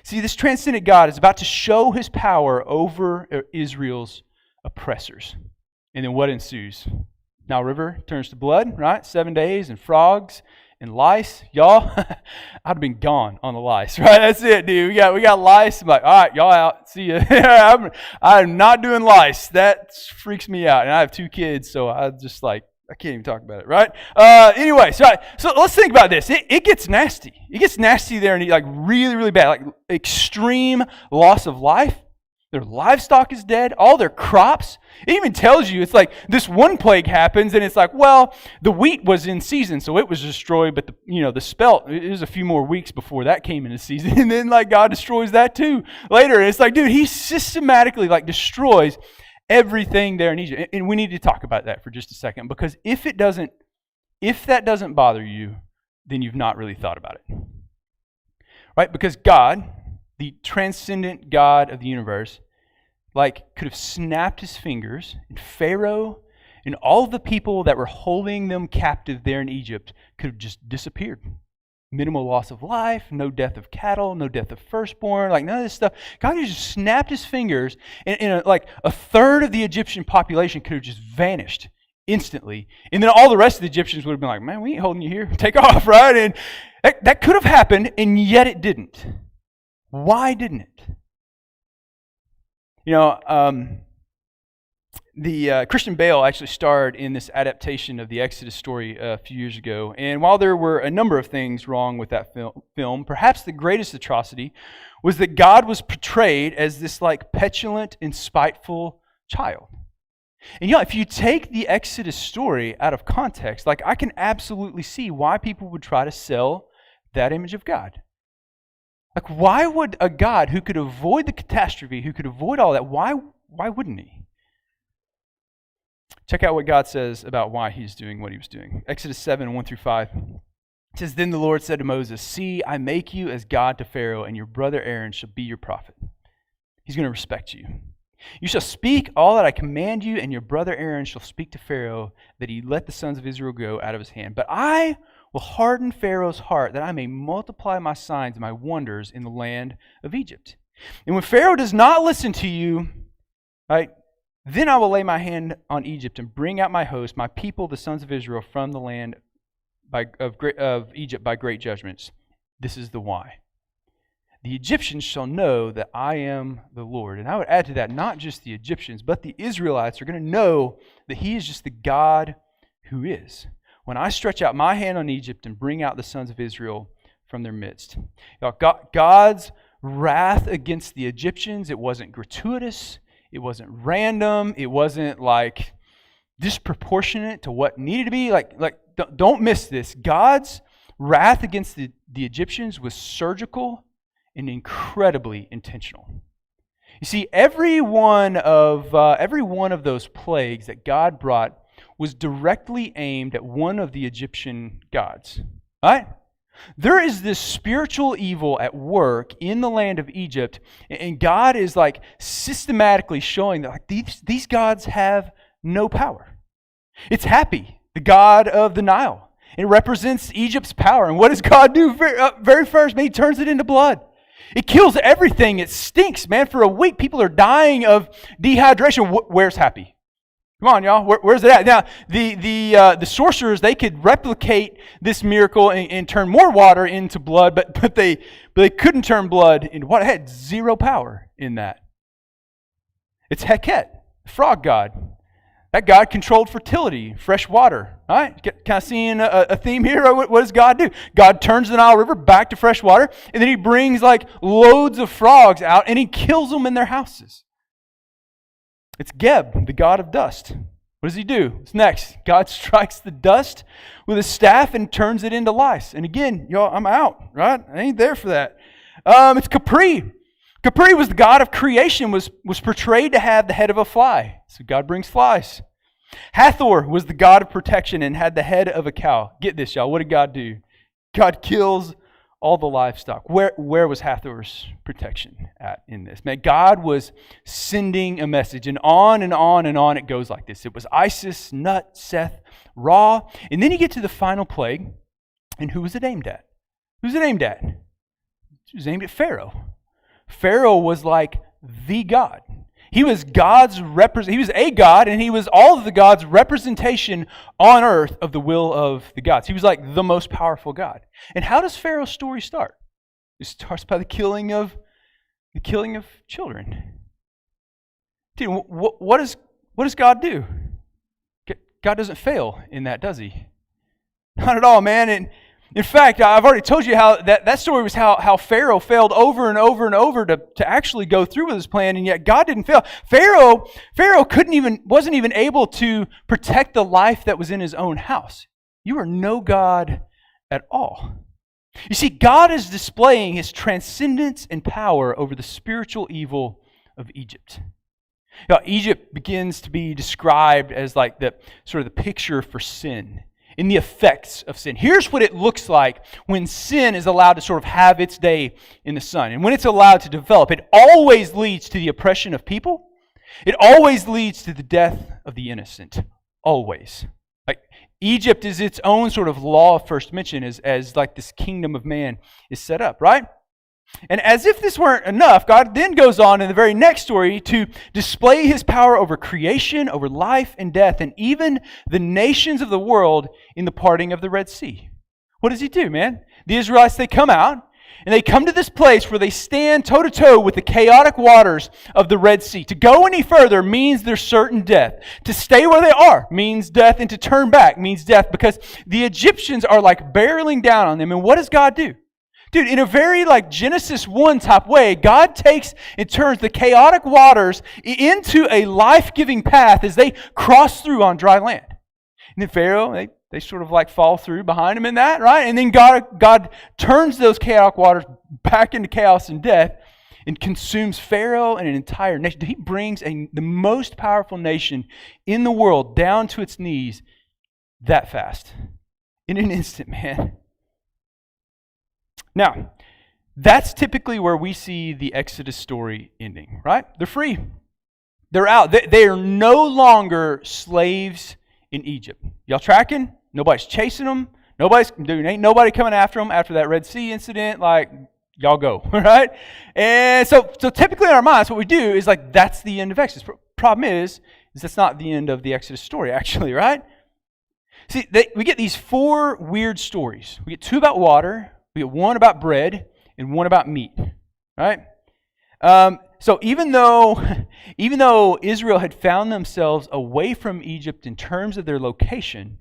See, this transcendent God is about to show his power over Israel's oppressors. And then what ensues? Nile River turns to blood, right? 7 days, and frogs and lice. Y'all, I'd have been gone on the lice, right? That's it, dude. We got lice. I'm like, all right, y'all out. See ya. I'm not doing lice. That freaks me out. And I have 2 kids, so I just like, I can't even talk about it, right? Anyway, so let's think about this. It gets nasty. It gets nasty there, and like really, really bad, like extreme loss of life. Their livestock is dead. All their crops. It even tells you, it's like this one plague happens, and it's like, well, the wheat was in season, so it was destroyed, but the spelt, it was a few more weeks before that came into season, and then like God destroys that too later. And it's like, dude, he systematically like destroys everything there in Egypt. And we need to talk about that for just a second, because if that doesn't bother you, then you've not really thought about it. Right? Because God, the transcendent God of the universe, like could have snapped his fingers, and Pharaoh and all of the people that were holding them captive there in Egypt could have just disappeared. Minimal loss of life, no death of cattle, no death of firstborn, like none of this stuff. God just snapped his fingers, and like a third of the Egyptian population could have just vanished instantly. And then all the rest of the Egyptians would have been like, man, we ain't holding you here. Take off, right? And that could have happened, and yet it didn't. Why didn't it? The Christian Bale actually starred in this adaptation of the Exodus story a few years ago. And while there were a number of things wrong with that film, perhaps the greatest atrocity was that God was portrayed as this like petulant and spiteful child. And if you take the Exodus story out of context, like I can absolutely see why people would try to sell that image of God. Like, why would a God who could avoid the catastrophe, who could avoid all that, why wouldn't he? Check out what God says about why he's doing what he was doing. Exodus 7, 1-5. It says, Then the Lord said to Moses, See, I make you as God to Pharaoh, and your brother Aaron shall be your prophet. He's going to respect you. You shall speak all that I command you, and your brother Aaron shall speak to Pharaoh, that he let the sons of Israel go out of his hand. But I will harden Pharaoh's heart, that I may multiply my signs and my wonders in the land of Egypt. And when Pharaoh does not listen to you, right, then I will lay my hand on Egypt and bring out my host, my people, the sons of Israel, from the land of Egypt by great judgments. This is the why. The Egyptians shall know that I am the Lord. And I would add to that, not just the Egyptians, but the Israelites are going to know that he is just the God who is. When I stretch out my hand on Egypt and bring out the sons of Israel from their midst. God's wrath against the Egyptians, it wasn't gratuitous, it wasn't random, it wasn't like disproportionate to what needed to be. Don't miss this. God's wrath against the Egyptians was surgical and incredibly intentional. You see, every one of those plagues that God brought was directly aimed at one of the Egyptian gods. Right? There is this spiritual evil at work in the land of Egypt, and God is like systematically showing that like these gods have no power. It's Happy, the god of the Nile. It represents Egypt's power. And what does God do very first? Man, he turns it into blood. It kills everything. It stinks, man. For a week, people are dying of dehydration. Where's Happy? Come on, y'all. Where's it at? Now, the sorcerers, they could replicate this miracle and turn more water into blood, but they couldn't turn blood into water. It had zero power in that. It's Heket, the frog god. That god controlled fertility, fresh water. All right? Kind of seeing a theme here? What does God do? God turns the Nile River back to fresh water, and then he brings like loads of frogs out, and he kills them in their houses. It's Geb, the god of dust. What does he do? What's next? God strikes the dust with his staff and turns it into lice. And again, y'all, I'm out, right? I ain't there for that. It's Capri. Capri was the god of creation, was portrayed to have the head of a fly. So God brings flies. Hathor was the god of protection and had the head of a cow. Get this, y'all. What did God do? God kills all the livestock. Where was Hathor's protection at in this? Man, God was sending a message, and on and on and on it goes like this. It was Isis, Nut, Seth, Ra, and then you get to the final plague, and who was it aimed at? Who's it aimed at? It was aimed at Pharaoh. Pharaoh was like the god. He was he was a god, and he was all of the gods' representation on earth of the will of the gods. He was like the most powerful god. And how does Pharaoh's story start? It starts by the killing of children. Dude, what does God do? God doesn't fail in that, does he? Not at all, man. And in fact, I've already told you how that story was how Pharaoh failed over and over and over to actually go through with his plan, and yet God didn't fail. Pharaoh wasn't even able to protect the life that was in his own house. You are no God at all. You see, God is displaying his transcendence and power over the spiritual evil of Egypt. Now, Egypt begins to be described as like the sort of the picture for sin, in the effects of sin. Here's what it looks like when sin is allowed to sort of have its day in the sun. And when it's allowed to develop, it always leads to the oppression of people. It always leads to the death of the innocent. Always. Like Egypt is its own sort of law of first mention as like this kingdom of man is set up, right? And as if this weren't enough, God then goes on in the very next story to display his power over creation, over life and death, and even the nations of the world in the parting of the Red Sea. What does he do, man? The Israelites, they come out, and they come to this place where they stand toe-to-toe with the chaotic waters of the Red Sea. To go any further means their certain death. To stay where they are means death, and to turn back means death, because the Egyptians are like barreling down on them. And what does God do? Dude, in a very like Genesis 1 type way, God takes and turns the chaotic waters into a life-giving path as they cross through on dry land. And then Pharaoh, they sort of like fall through behind him in that, right? And then God turns those chaotic waters back into chaos and death and consumes Pharaoh and an entire nation. He brings the most powerful nation in the world down to its knees that fast. In an instant, man. Now, that's typically where we see the Exodus story ending, right? They're free. They're out. They are no longer slaves in Egypt. Y'all tracking? Nobody's chasing them. Ain't nobody coming after them after that Red Sea incident. Like, y'all go, right? And so typically in our minds, what we do is like, that's the end of Exodus. Problem is that's not the end of the Exodus story, actually, right? See, we get these 4 weird stories. We get 2 about water. We get 1 about bread and 1 about meat, right? So even though Israel had found themselves away from Egypt in terms of their location,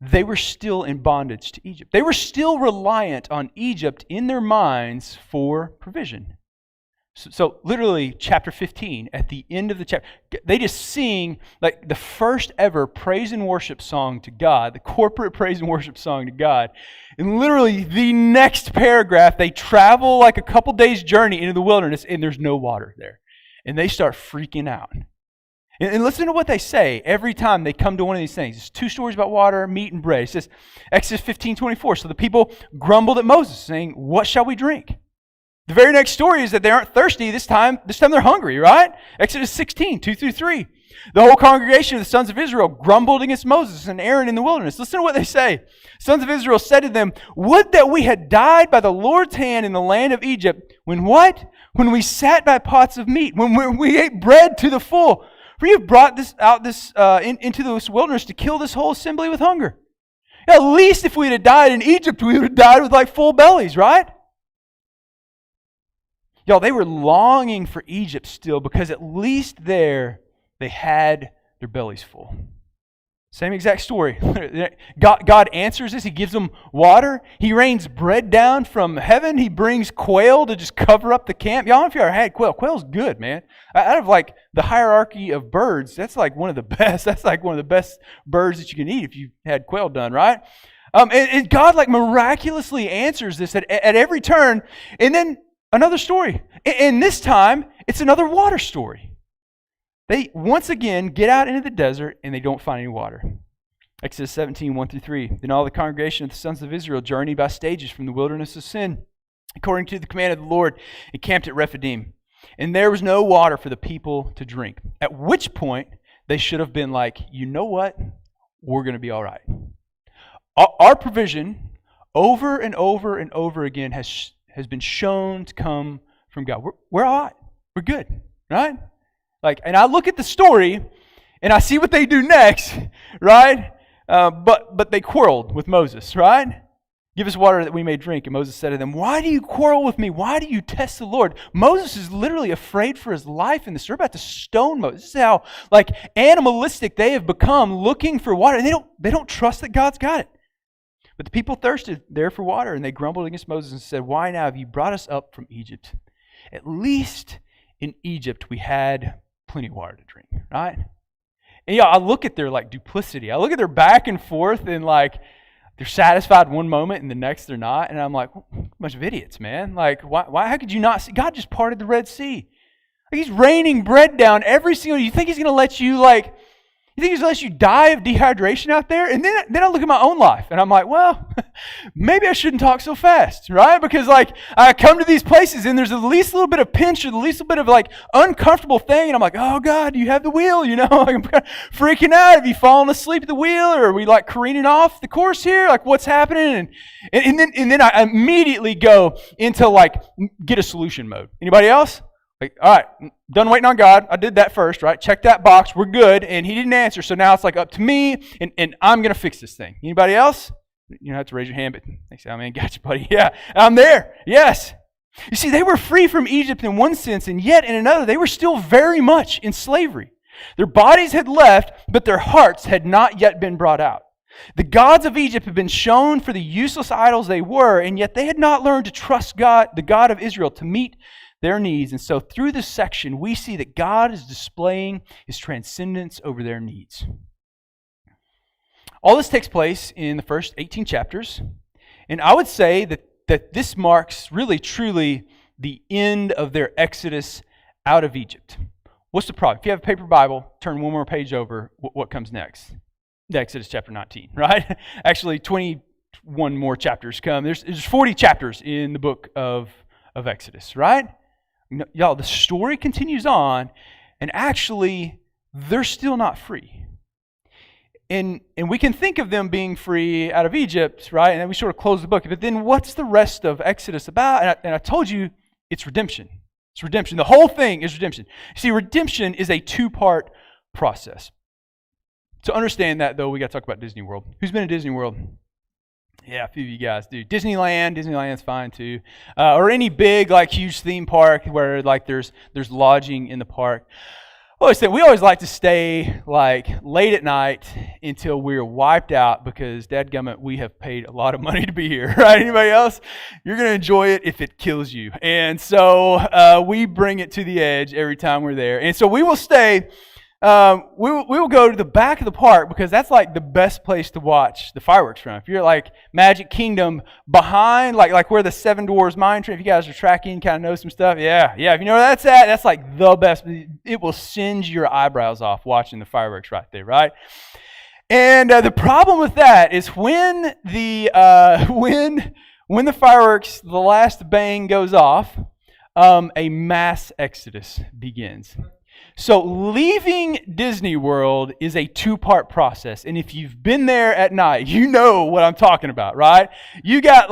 they were still in bondage to Egypt. They were still reliant on Egypt in their minds for provision. So literally, chapter 15, at the end of the chapter, they just sing like the first ever praise and worship song to God, the corporate praise and worship song to God. And literally, the next paragraph, they travel like a couple days' journey into the wilderness, and there's no water there. And they start freaking out. And listen to what they say every time they come to one of these things. It's 2 stories about water, meat, and bread. It says, Exodus 15:24. So the people grumbled at Moses, saying, "What shall we drink?" The very next story is that they aren't thirsty. This time they're hungry, right? Exodus 16, 2-3. The whole congregation of the sons of Israel grumbled against Moses and Aaron in the wilderness. Listen to what they say. Sons of Israel said to them, "Would that we had died by the Lord's hand in the land of Egypt, when what? When we sat by pots of meat, when we ate bread to the full. For you have brought into this wilderness to kill this whole assembly with hunger." At least if we had died in Egypt, we would have died with like full bellies, right? Y'all, they were longing for Egypt still, because at least there they had their bellies full. Same exact story. God answers this. He gives them water. He rains bread down from heaven. He brings quail to just cover up the camp. Y'all, if you ever had quail, quail's good, man. Out of like the hierarchy of birds, that's like one of the best. That's like one of the best birds that you can eat if you had quail done, right? And God like miraculously answers this at every turn. And then another story. And this time, it's another water story. They once again get out into the desert and they don't find any water. Exodus 17, 1-3. Then all the congregation of the sons of Israel journeyed by stages from the wilderness of Sin, according to the command of the Lord, and camped at Rephidim. And there was no water for the people to drink. At which point, they should have been like, you know what? We're going to be all right. Our provision over and over and over again has been shown to come from God. We're all right. We're good, right? And I look at the story, and I see what they do next, right? But they quarreled with Moses, right? Give us water that we may drink. And Moses said to them, why do you quarrel with me? Why do you test the Lord? Moses is literally afraid for his life in this. They're about to stone Moses. This is how animalistic they have become, looking for water. And they don't trust that God's got it. But the people thirsted there for water, and they grumbled against Moses and said, why now have you brought us up from Egypt? At least in Egypt we had plenty of water to drink, right? And I look at their duplicity. I look at their back and forth, and they're satisfied one moment and the next they're not. And I'm like, a bunch of idiots, man. Why? How could you not see? God just parted the Red Sea. He's raining bread down every single. You think He's going to let you You think He's going to let you die of dehydration out there? And then I look at my own life, and I'm like, well, maybe I shouldn't talk so fast, right? Because I come to these places, and there's at least a little bit of pinch or the least little bit of uncomfortable thing, and I'm like, oh God, you have the wheel, I'm kind of freaking out. Have you fallen asleep at the wheel, or are we careening off the course here? What's happening? And then I immediately go into get a solution mode. Anybody else? All right, done waiting on God. I did that first, right? Check that box. We're good. And He didn't answer. So now it's up to me, and I'm going to fix this thing. Anybody else? You don't have to raise your hand, but they say, man, gotcha, buddy. Yeah, I'm there. Yes. You see, they were free from Egypt in one sense, and yet in another, they were still very much in slavery. Their bodies had left, but their hearts had not yet been brought out. The gods of Egypt had been shown for the useless idols they were, and yet they had not learned to trust God, the God of Israel, to meet their needs. And so through this section, we see that God is displaying His transcendence over their needs. All this takes place in the first 18 chapters. And I would say that this marks really, truly the end of their exodus out of Egypt. What's the problem? If you have a paper Bible, turn one more page over. What comes next? Exodus chapter 19, right? Actually, 21 more chapters come. There's 40 chapters in the book of Exodus, right? Y'all, the story continues on, and actually, they're still not free. And we can think of them being free out of Egypt, right? And then we sort of close the book. But then what's the rest of Exodus about? And I told you, it's redemption. It's redemption. The whole thing is redemption. See, redemption is a two-part process. To understand that, though, we got to talk about Disney World. Who's been to Disney World? Yeah, a few of you guys do. Disneyland's fine too. Or any big, huge theme park where there's lodging in the park. We always like to stay late at night until we're wiped out because, dadgummit, we have paid a lot of money to be here, right? Anybody else? You're going to enjoy it if it kills you. And so we bring it to the edge every time we're there. And so we will stay. We will go to the back of the park because that's the best place to watch the fireworks from. If you're Magic Kingdom behind, where the Seven Dwarfs Mine Train, if you guys are tracking, kind of know some stuff, yeah. If you know where that's at, that's the best. It will singe your eyebrows off watching the fireworks right there, right? And the problem with that is when the fireworks, the last bang goes off, a mass exodus begins. So leaving Disney World is a two-part process. And if you've been there at night, you know what I'm talking about, right? You got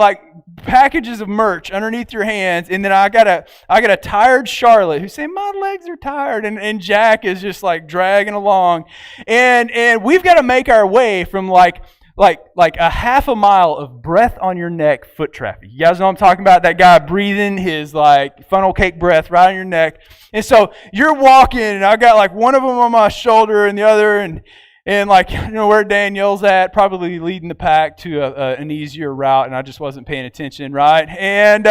packages of merch underneath your hands, and then I got a tired Charlotte who's saying, my legs are tired, and Jack is just dragging along. And we've got to make our way from like a half a mile of breath on your neck foot traffic. You guys know what I'm talking about? That guy breathing his funnel cake breath right on your neck. And so you're walking, and I got one of them on my shoulder and the other, and And like, where Danielle's at, probably leading the pack to an easier route, and I just wasn't paying attention, right? And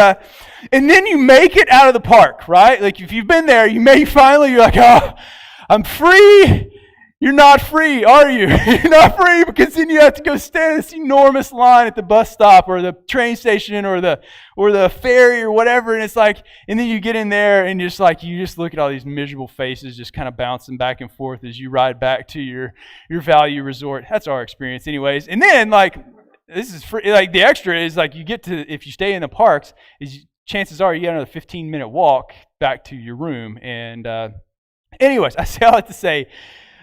then you make it out of the park, right? Like if you've been there, you're like, oh, I'm free. You're not free, are you? You're not free, because then you have to go stand in this enormous line at the bus stop or the train station or the ferry or whatever, and it's like, and then you get in there and you just look at all these miserable faces just kind of bouncing back and forth as you ride back to your value resort. That's our experience anyways. And then this is free, the extra is you get to, if you stay in the parks, chances are you get another 15-minute walk back to your room. And anyways, I like to say,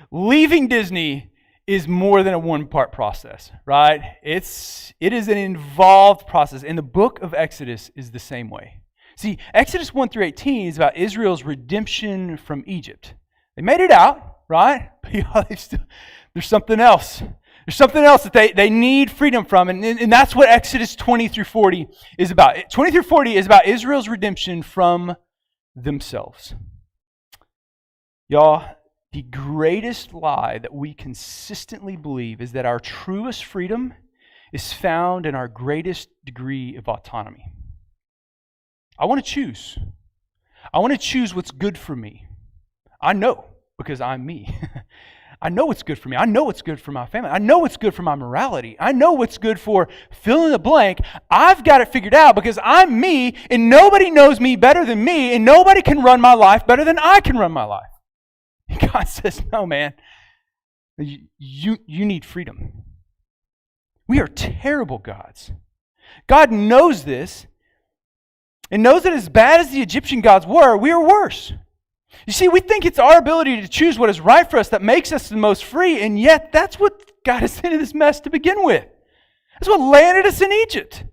leaving Disney is more than a one-part process, right? It is an involved process, and the book of Exodus is the same way. See, Exodus 1 through 18 is about Israel's redemption from Egypt. They made it out, right? But there's something else. There's something else that they need freedom from, and that's what Exodus 20 through 40 is about. 20 through 40 is about Israel's redemption from themselves. Y'all, the greatest lie that we consistently believe is that our truest freedom is found in our greatest degree of autonomy. I want to choose. I want to choose what's good for me. I know, because I'm me. I know what's good for me. I know what's good for my family. I know what's good for my morality. I know what's good for fill in the blank. I've got it figured out because I'm me, and nobody knows me better than me, and nobody can run my life better than I can run my life. God says, no, man, you need freedom. We are terrible gods. God knows this and knows that as bad as the Egyptian gods were, we are worse. You see, we think it's our ability to choose what is right for us that makes us the most free, and yet that's what got us into this mess to begin with. That's what landed us in Egypt.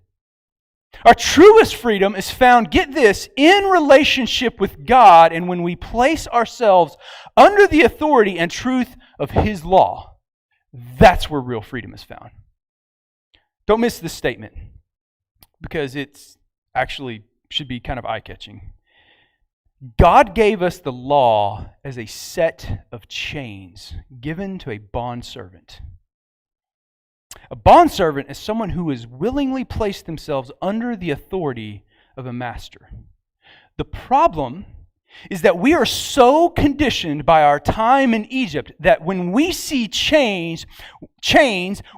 Our truest freedom is found, get this, in relationship with God, and when we place ourselves under the authority and truth of His law, that's where real freedom is found. Don't miss this statement, because it's actually should be kind of eye-catching. God gave us the law as a set of chains given to a bondservant. A bondservant is someone who has willingly placed themselves under the authority of a master. The problem is that we are so conditioned by our time in Egypt that when we see chains,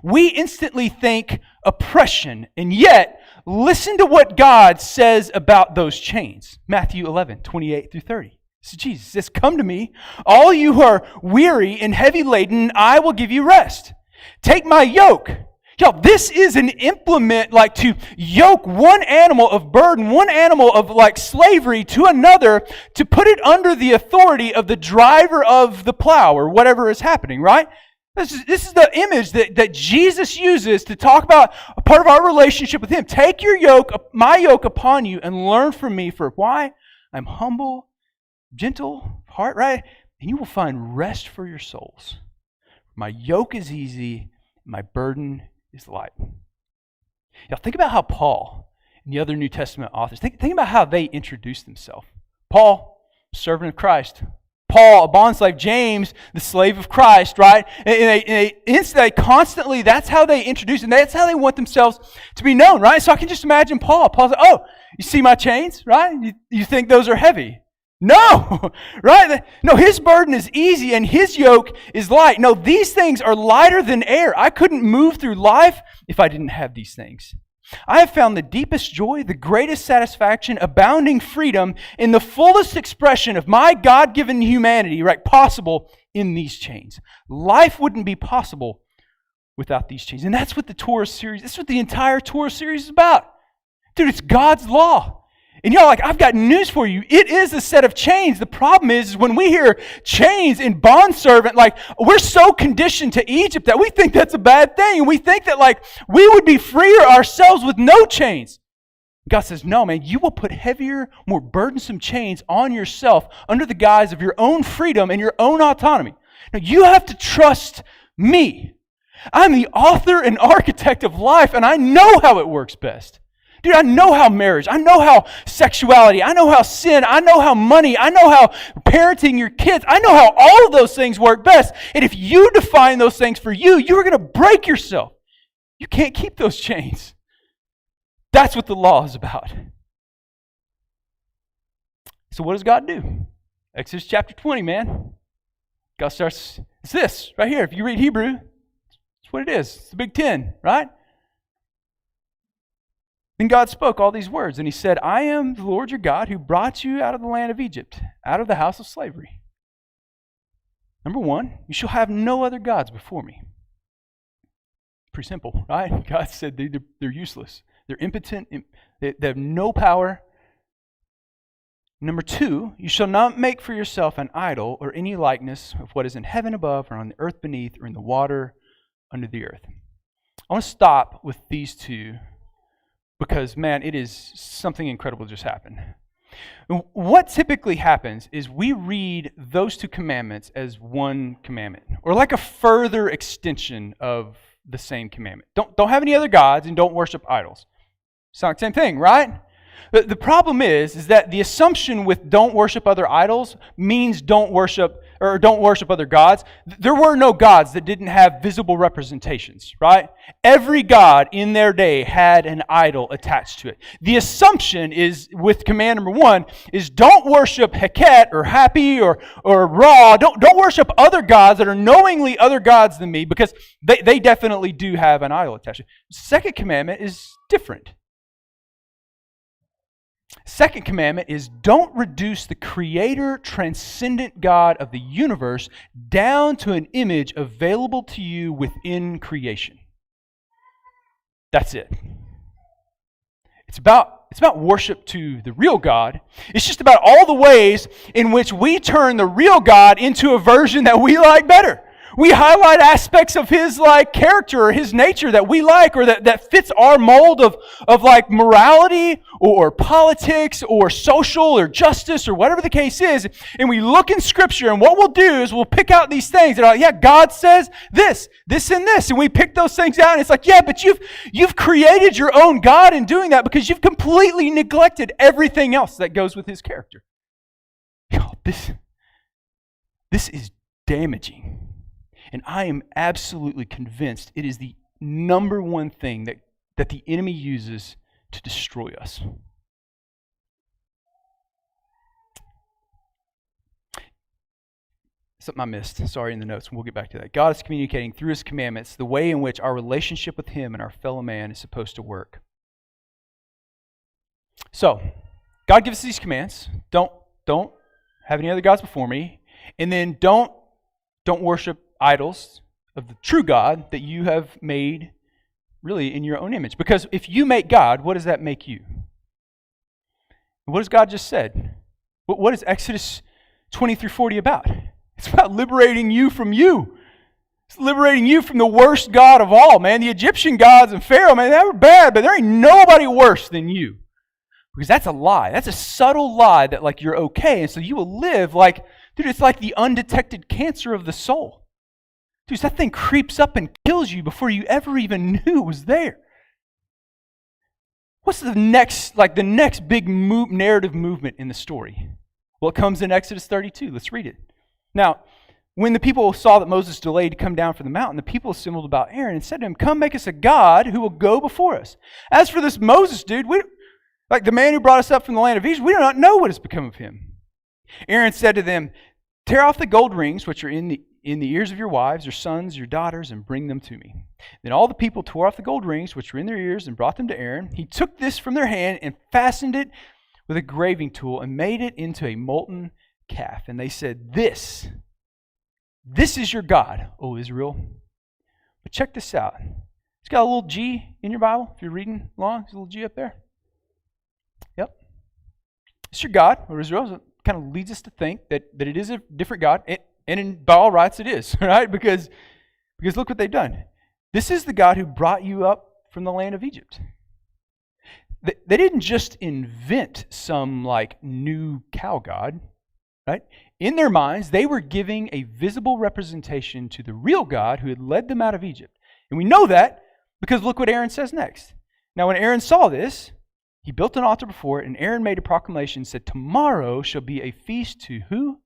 we instantly think oppression. And yet, listen to what God says about those chains. Matthew 11, 28 through 30. So Jesus says, "Come to me, all you who are weary and heavy laden, and I will give you rest. Take my yoke." Y'all, this is an implement to yoke one animal of burden, one animal of slavery to another, to put it under the authority of the driver of the plow or whatever is happening, right? This is the image that Jesus uses to talk about a part of our relationship with Him. Take your yoke, my yoke upon you, and learn from me. For why? I'm humble, gentle, heart, right? And you will find rest for your souls. My yoke is easy, my burden is light. Now think about how Paul and the other New Testament authors, think about how they introduced themselves. Paul, servant of Christ. Paul, a bondslave. James, the slave of Christ, right? And they constantly, that's how they introduce, and that's how they want themselves to be known, right? So I can just imagine Paul. Paul's like, oh, you see my chains, right? You think those are heavy. No, right? No, his burden is easy and his yoke is light. No, these things are lighter than air. I couldn't move through life if I didn't have these things. I have found the deepest joy, the greatest satisfaction, abounding freedom in the fullest expression of my God-given humanity, right, possible in these chains. Life wouldn't be possible without these chains. And that's what that's what the entire Torah series is about. Dude, it's God's law. And y'all, I've got news for you. It is a set of chains. The problem is when we hear chains and bondservant, we're so conditioned to Egypt that we think that's a bad thing. And we think that we would be freer ourselves with no chains. God says, no, man, you will put heavier, more burdensome chains on yourself under the guise of your own freedom and your own autonomy. Now, you have to trust me. I'm the author and architect of life, and I know how it works best. Dude, I know how marriage, I know how sexuality, I know how sin, I know how money, I know how parenting your kids, I know how all of those things work best. And if you define those things for you, you're going to break yourself. You can't keep those chains. That's what the law is about. So what does God do? Exodus chapter 20, man. God starts, it's this right here. If you read Hebrew, it's what it is. It's the Big Ten, right? Then God spoke all these words, and he said, I am the Lord your God who brought you out of the land of Egypt, out of the house of slavery. Number one, you shall have no other gods before me. Pretty simple, right? God said they're useless. They're impotent. They have no power. Number two, you shall not make for yourself an idol or any likeness of what is in heaven above or on the earth beneath or in the water under the earth. I want to stop with these two because, man, it is something incredible just happened. What typically happens is we read those two commandments as one commandment, or like a further extension of the same commandment. Don't have any other gods and don't worship idols. Sound like the same thing, right? The problem is that the assumption with don't worship other idols means don't worship other gods. There were no gods that didn't have visible representations, right? Every god in their day had an idol attached to it. The assumption is, with command number one, is don't worship Heket or Happy or Ra. Don't worship other gods that are knowingly other gods than me, because they definitely do have an idol attached to it. Second commandment is different. Second commandment is don't reduce the creator, transcendent God of the universe down to an image available to you within creation. That's it. It's about worship to the real God. It's just about all the ways in which we turn the real God into a version that we like better. We highlight aspects of his character or his nature that we like, or that fits our mold of morality or politics or social or justice or whatever the case is. And we look in Scripture, and what we'll do is we'll pick out these things that are like, yeah, God says this, and this. And we pick those things out, and it's like, yeah, but you've created your own God in doing that because you've completely neglected everything else that goes with his character. This is damaging. And I am absolutely convinced it is the number one thing that the enemy uses to destroy us. Something I missed, sorry, in the notes, and we'll get back to that. God is communicating through his commandments the way in which our relationship with him and our fellow man is supposed to work. So, God gives us these commands. Don't have any other gods before me. And then don't worship idols of the true God that you have made really in your own image. Because if you make God, what does that make you? What has God just said? What is Exodus 20 through 40 about? It's about liberating you from you. It's liberating you from the worst God of all, man. The Egyptian gods and Pharaoh, man, they were bad, but there ain't nobody worse than you. Because that's a lie. That's a subtle lie that you're okay. And so you will live dude, it's like the undetected cancer of the soul. Dude, that thing creeps up and kills you before you ever even knew it was there. What's the next big narrative movement in the story? Well, it comes in Exodus 32. Let's read it. Now, when the people saw that Moses delayed to come down from the mountain, the people assembled about Aaron and said to him, "Come, make us a god who will go before us. As for this Moses dude, the man who brought us up from the land of Egypt, we do not know what has become of him." Aaron said to them, "Tear off the gold rings which are in the ears of your wives, your sons, your daughters, and bring them to me." Then all the people tore off the gold rings which were in their ears and brought them to Aaron. He took this from their hand and fastened it with a graving tool and made it into a molten calf. And they said, This is your God, O Israel. But check this out. It's got a little G in your Bible. If you're reading along, there's a little G up there. Yep. It's your God, O Israel. It kind of leads us to think that it is a different God. And by all rights, it is, right? Because look what they've done. This is the God who brought you up from the land of Egypt. They didn't just invent some new cow god, right? In their minds, they were giving a visible representation to the real God who had led them out of Egypt. And we know that because look what Aaron says next. Now, when Aaron saw this, He built an altar before it, and Aaron made a proclamation, said, tomorrow shall be a feast to who?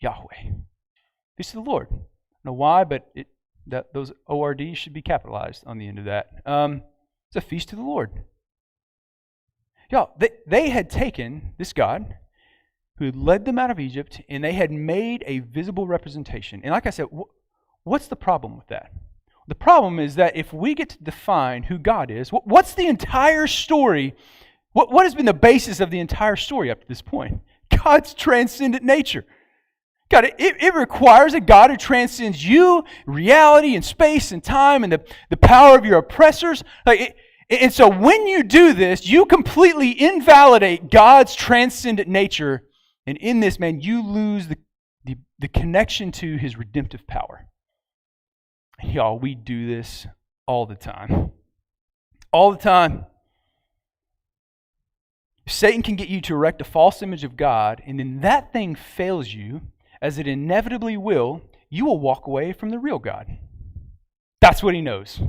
Yahweh. Feast to the Lord. I don't know why, but those ORDs should be capitalized on the end of that. It's a feast to the Lord. Y'all, they had taken this God who had led them out of Egypt, and they had made a visible representation. And like I said, what's the problem with that? The problem is that if we get to define who God is, what's the entire story? What has been the basis of the entire story up to this point? God's transcendent nature. God, it requires a God who transcends you, reality, and space and time, and the power of your oppressors. And so when you do this, you completely invalidate God's transcendent nature. And in this, man, you lose the connection to His redemptive power. Y'all, we do this all the time. All the time. Satan can get you to erect a false image of God, and then that thing fails you, as it inevitably will, you will walk away from the real God. That's what he knows.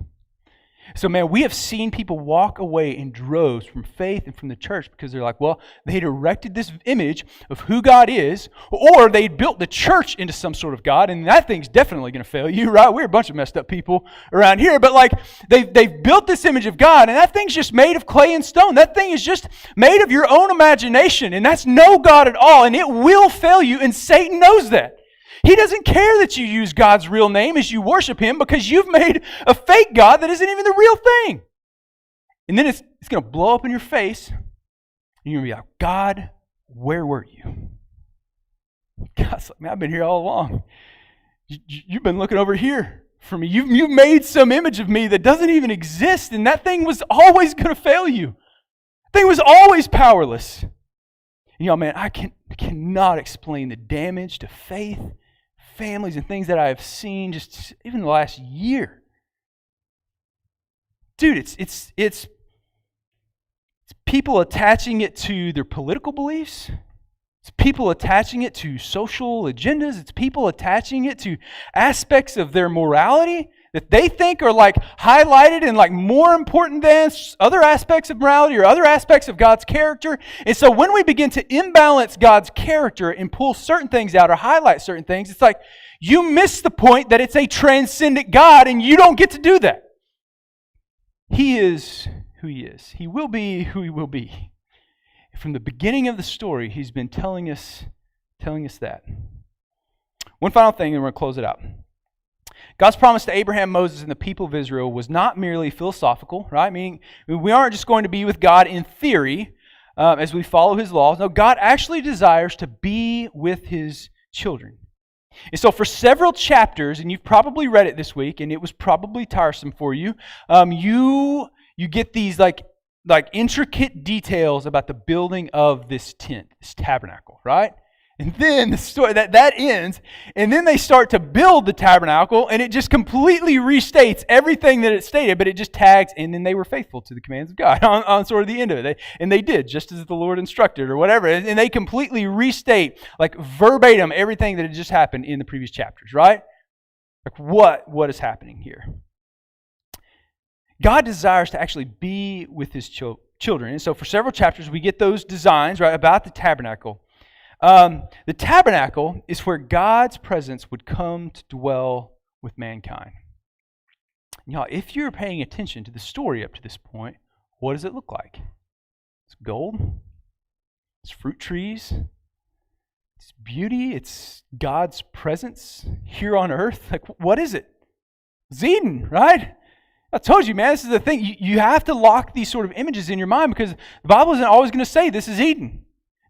So, man, we have seen people walk away in droves from faith and from the church because they're like, well, they'd erected this image of who God is, or they'd built the church into some sort of God, and that thing's definitely going to fail you, right? We're a bunch of messed up people around here, but like they've built this image of God, and that thing's just made of clay and stone. That thing is just made of your own imagination, and that's no God at all, and it will fail you, and Satan knows that. He doesn't care that you use God's real name as you worship Him because you've made a fake God that isn't even the real thing. And then it's going to blow up in your face, and you're going to be like, God, where were you? God's like, man, I've been here all along. You've been looking over here for me. You've made some image of me that doesn't even exist, and that thing was always going to fail you. That thing was always powerless. And y'all, man, I cannot explain the damage to faith, families, and things that I have seen just even the last year. Dude, it's people attaching it to their political beliefs. It's people attaching it to social agendas. It's people attaching it to aspects of their morality that they think are like highlighted and like more important than other aspects of morality or other aspects of God's character. And so when we begin to imbalance God's character and pull certain things out or highlight certain things, it's like you miss the point that it's a transcendent God and you don't get to do that. He is who He is. He will be who He will be. From the beginning of the story, He's been telling us that. One final thing, and we're going to close it out. God's promise to Abraham, Moses, and the people of Israel was not merely philosophical, right? Meaning, we aren't just going to be with God in theory as we follow His laws. No, God actually desires to be with His children. And so for several chapters, and you've probably read it this week, and it was probably tiresome for you, you get these like intricate details about the building of this tent, this tabernacle, right? And then the story that ends, and then they start to build the tabernacle, and it just completely restates everything that it stated, but it just tags, and then they were faithful to the commands of God on sort of the end of it. They did just as the Lord instructed or whatever, and they completely restate, like verbatim, everything that had just happened in the previous chapters, right? Like what is happening here? God desires to actually be with His children, and so for several chapters we get those designs, right, about the tabernacle. The tabernacle is where God's presence would come to dwell with mankind. Now, if you're paying attention to the story up to this point, what does it look like? It's gold. It's fruit trees. It's beauty. It's God's presence here on earth. Like, what is it? It's Eden, right? I told you, man, this is the thing. You have to lock these sort of images in your mind because the Bible isn't always going to say this is Eden.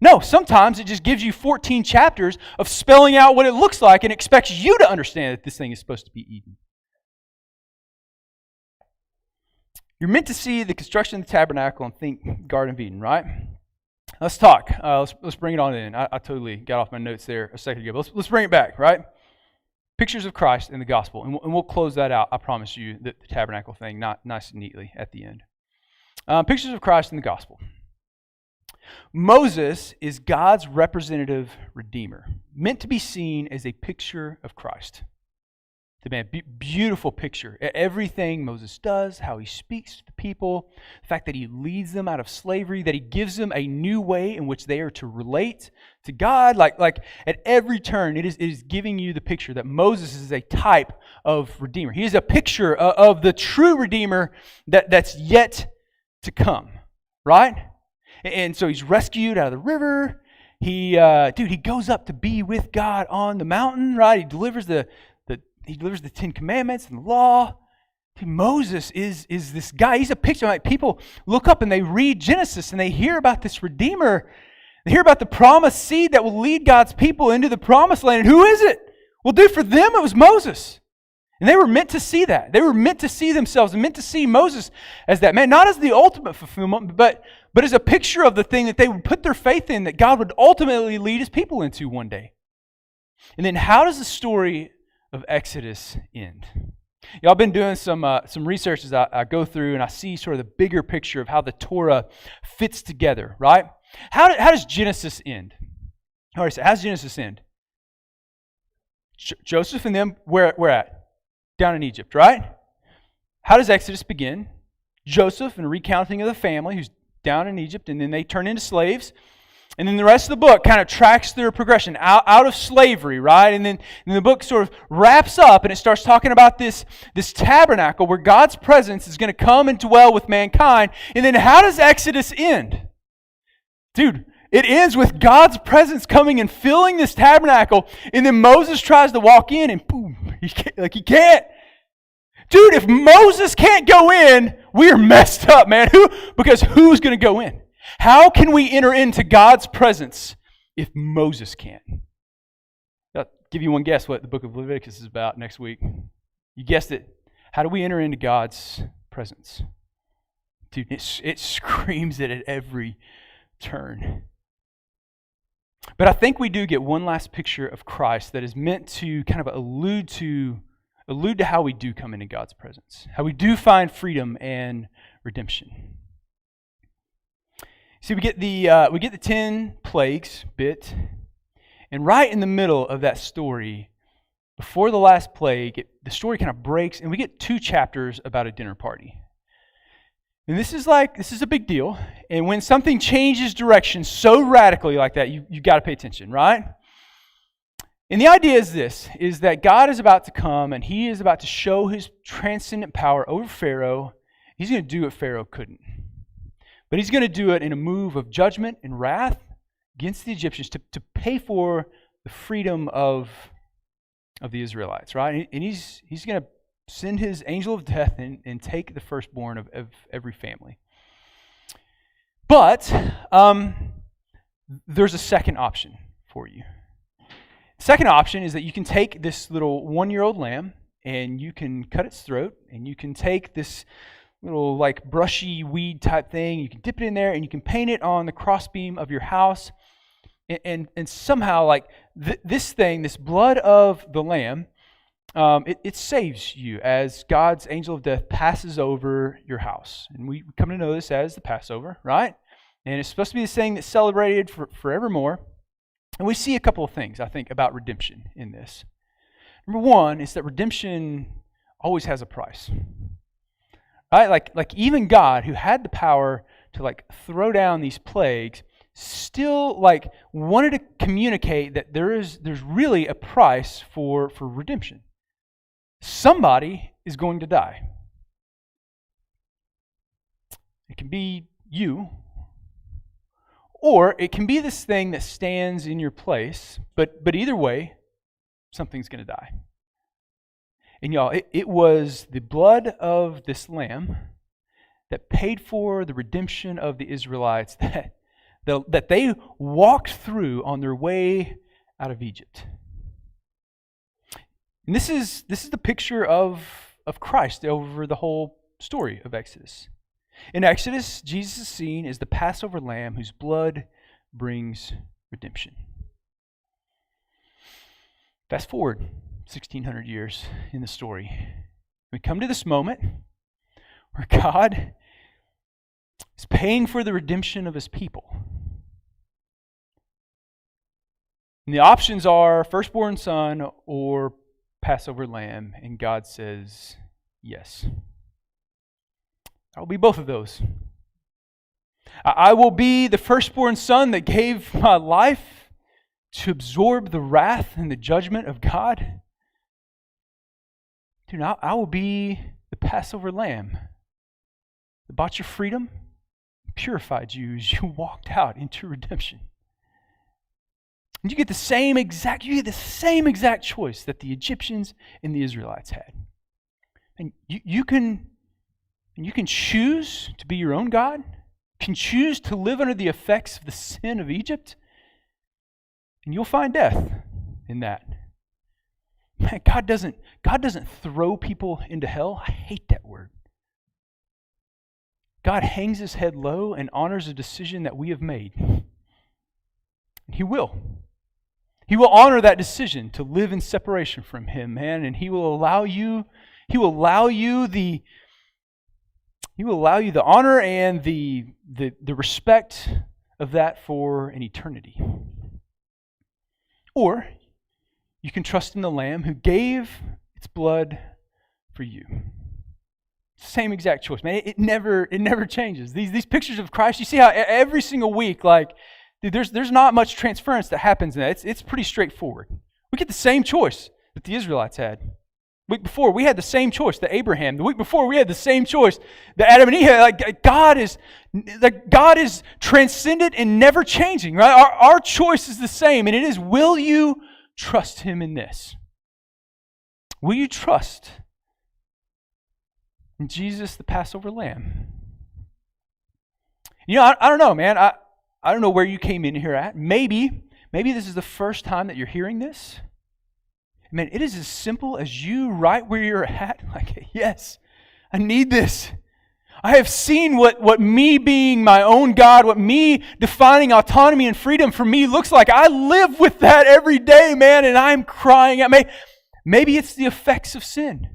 No, sometimes it just gives you 14 chapters of spelling out what it looks like and expects you to understand that this thing is supposed to be Eden. You're meant to see the construction of the tabernacle and think Garden of Eden, right? Let's talk. Let's bring it on in. I totally got off my notes there a second ago. Let's bring it back, right? Pictures of Christ in the gospel. And we'll close that out, I promise you, the tabernacle thing, not nice and neatly at the end. Pictures of Christ in the gospel. Moses is God's representative redeemer, meant to be seen as a picture of Christ. Beautiful picture. Everything Moses does, how he speaks to the people, the fact that he leads them out of slavery, that he gives them a new way in which they are to relate to God. Like at every turn, it is giving you the picture that Moses is a type of Redeemer. He is a picture of the true Redeemer that's yet to come, right? And so he's rescued out of the river. He goes up to be with God on the mountain, right? He delivers the 10 Commandments and the law. Moses is this guy. He's a picture. Like, people look up and they read Genesis and they hear about this Redeemer. They hear about the promised seed that will lead God's people into the promised land. And who is it? Well, dude, for them it was Moses. And they were meant to see that. They were meant to see themselves and meant to see Moses as that man, not as the ultimate fulfillment, but as a picture of the thing that they would put their faith in, that God would ultimately lead his people into one day. And then how does the story of Exodus end? Y'all been doing some research as I go through, and I see sort of the bigger picture of how the Torah fits together, right? How does Genesis end? How does Genesis end? Joseph and them, where at? Down in Egypt, right? How does Exodus begin? Joseph and a recounting of the family who's down in Egypt, and then they turn into slaves. And then the rest of the book kind of tracks their progression out of slavery, right? And then the book sort of wraps up and it starts talking about this tabernacle where God's presence is going to come and dwell with mankind. And then how does Exodus end? Dude, it ends with God's presence coming and filling this tabernacle. And then Moses tries to walk in and boom, he can't. Dude, if Moses can't go in, we're messed up, man. Because who's going to go in? How can we enter into God's presence if Moses can't? I'll give you one guess what the book of Leviticus is about next week. You guessed it. How do we enter into God's presence? Dude, it screams it at every turn. But I think we do get one last picture of Christ that is meant to kind of allude to how we do come into God's presence, how we do find freedom and redemption. See, we get the 10 plagues bit, and right in the middle of that story, before the last plague, the story kind of breaks, and we get 2 chapters about a dinner party. And this is a big deal. And when something changes direction so radically like that, you got to pay attention, right? And the idea is that God is about to come, and he is about to show his transcendent power over Pharaoh. He's going to do what Pharaoh couldn't. But he's going to do it in a move of judgment and wrath against the Egyptians to pay for the freedom of the Israelites, right? And he's going to send his angel of death and take the firstborn of every family. But there's a second option for you. The second option is that you can take this little 1-year-old lamb and you can cut its throat, and you can take this little like brushy weed type thing, you can dip it in there and you can paint it on the crossbeam of your house, and somehow like this blood of the lamb, it saves you as God's angel of death passes over your house. And we come to know this as the Passover, right? And it's supposed to be this thing that's celebrated forevermore. And we see a couple of things, I think, about redemption in this. Number one is that redemption always has a price. Right? Like even God, who had the power to like throw down these plagues, still like wanted to communicate that there's really a price for redemption. Somebody is going to die. It can be you, or it can be this thing that stands in your place, but either way, something's going to die. And y'all, it was the blood of this lamb that paid for the redemption of the Israelites that they walked through on their way out of Egypt. And this is the picture of Christ over the whole story of Exodus. In Exodus, Jesus is seen as the Passover lamb whose blood brings redemption. Fast forward 1,600 years in the story. We come to this moment where God is paying for the redemption of his people. And the options are firstborn son or Passover lamb, and God says, yes. I will be both of those. I will be the firstborn son that gave my life to absorb the wrath and the judgment of God. Dude, I will be the Passover lamb that bought your freedom, purified you as you walked out into redemption. And you get the same exact choice that the Egyptians and the Israelites had. And you can choose to be your own God, can choose to live under the effects of the sin of Egypt, and you'll find death in that. Man, God doesn't throw people into hell. I hate that word. God hangs his head low and honors a decision that we have made. He will. He will honor that decision to live in separation from him, man, and he will allow you the honor and the respect of that for an eternity. Or you can trust in the Lamb who gave its blood for you. Same exact choice, man. It never changes. These pictures of Christ, you see how every single week, dude, there's not much transference that happens in that. It's pretty straightforward. We get the same choice that the Israelites had. The week before, we had the same choice that Abraham. The week before, we had the same choice that Adam and Eve had. God is transcendent and never changing, right? Our choice is the same, and it is, will you trust him in this? Will you trust in Jesus, the Passover Lamb? You know, I don't know, man. I don't know where you came in here at. Maybe this is the first time that you're hearing this. Man, it is as simple as you right where you're at. Yes, I need this. I have seen what me being my own God, what me defining autonomy and freedom for me looks like. I live with that every day, man, and I'm crying out. Maybe it's the effects of sin.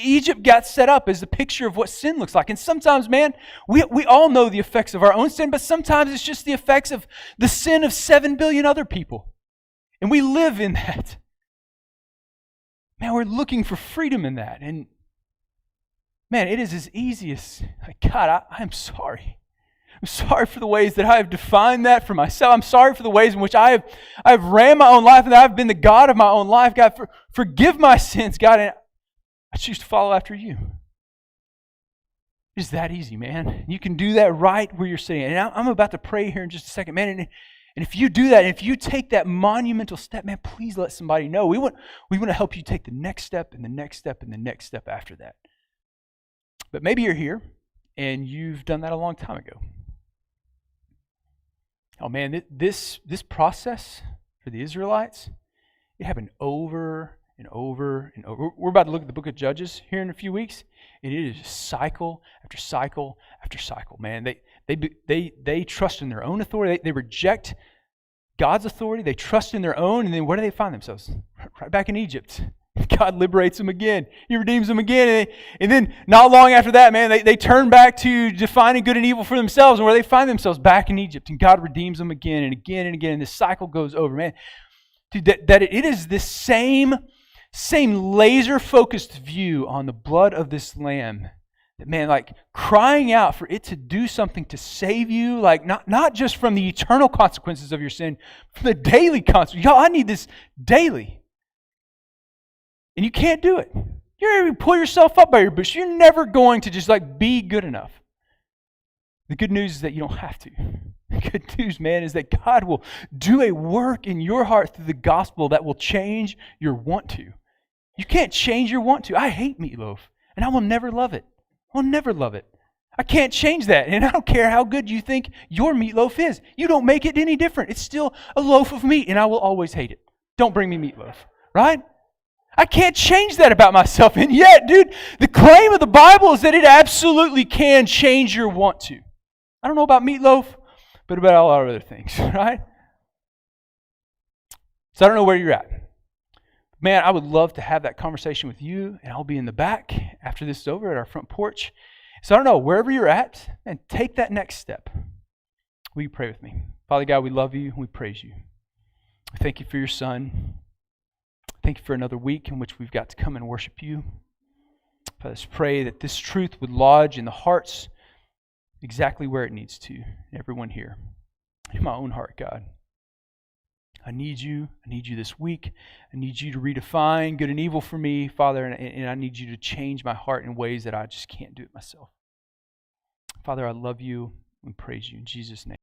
Egypt got set up as a picture of what sin looks like. And sometimes, man, we all know the effects of our own sin, but sometimes it's just the effects of the sin of 7 billion other people. And we live in that. Man, we're looking for freedom in that. And man, it is as easy as, God, I'm sorry. I'm sorry for the ways that I have defined that for myself. I'm sorry for the ways in which I have ran my own life and that I've been the God of my own life. God, forgive my sins, God, and I choose to follow after you. It's that easy, man. You can do that right where you're sitting. And I'm about to pray here in just a second, man. And if you do that, if you take that monumental step, man, please let somebody know. We want to help you take the next step and the next step and the next step after that. But maybe you're here and you've done that a long time ago. Oh man, this process for the Israelites, it happened over and over and over. We're about to look at the book of Judges here in a few weeks, and it is cycle after cycle after cycle. Man, they trust in their own authority. They reject God's authority. They trust in their own, and then where do they find themselves? Right back in Egypt. God liberates them again. He redeems them again. And then not long after that, man, they turn back to defining good and evil for themselves, and where they find themselves back in Egypt. And God redeems them again and again and again. And this cycle goes over, man. Dude, that it is this same laser-focused view on the blood of this lamb. That, man, crying out for it to do something to save you, not just from the eternal consequences of your sin, from the daily consequences. Y'all, I need this daily. And you can't do it. You're going to pull yourself up by your bush. You're never going to just be good enough. The good news is that you don't have to. The good news, man, is that God will do a work in your heart through the gospel that will change your want to. You can't change your want to. I hate meatloaf, and I will never love it. I'll never love it. I can't change that, and I don't care how good you think your meatloaf is. You don't make it any different. It's still a loaf of meat, and I will always hate it. Don't bring me meatloaf, right? I can't change that about myself. And yet, dude, the claim of the Bible is that it absolutely can change your want to. I don't know about meatloaf, but about all our other things, right? So I don't know where you're at. Man, I would love to have that conversation with you, and I'll be in the back after this is over at our front porch. So I don't know, wherever you're at, and take that next step. Will you pray with me? Father God, we love you. We praise you. We thank you for your Son. Thank you for another week in which we've got to come and worship you. Father, let's pray that this truth would lodge in the hearts exactly where it needs to, everyone here. In my own heart, God. I need you. I need you this week. I need you to redefine good and evil for me, Father, and I need you to change my heart in ways that I just can't do it myself. Father, I love you and praise you in Jesus' name.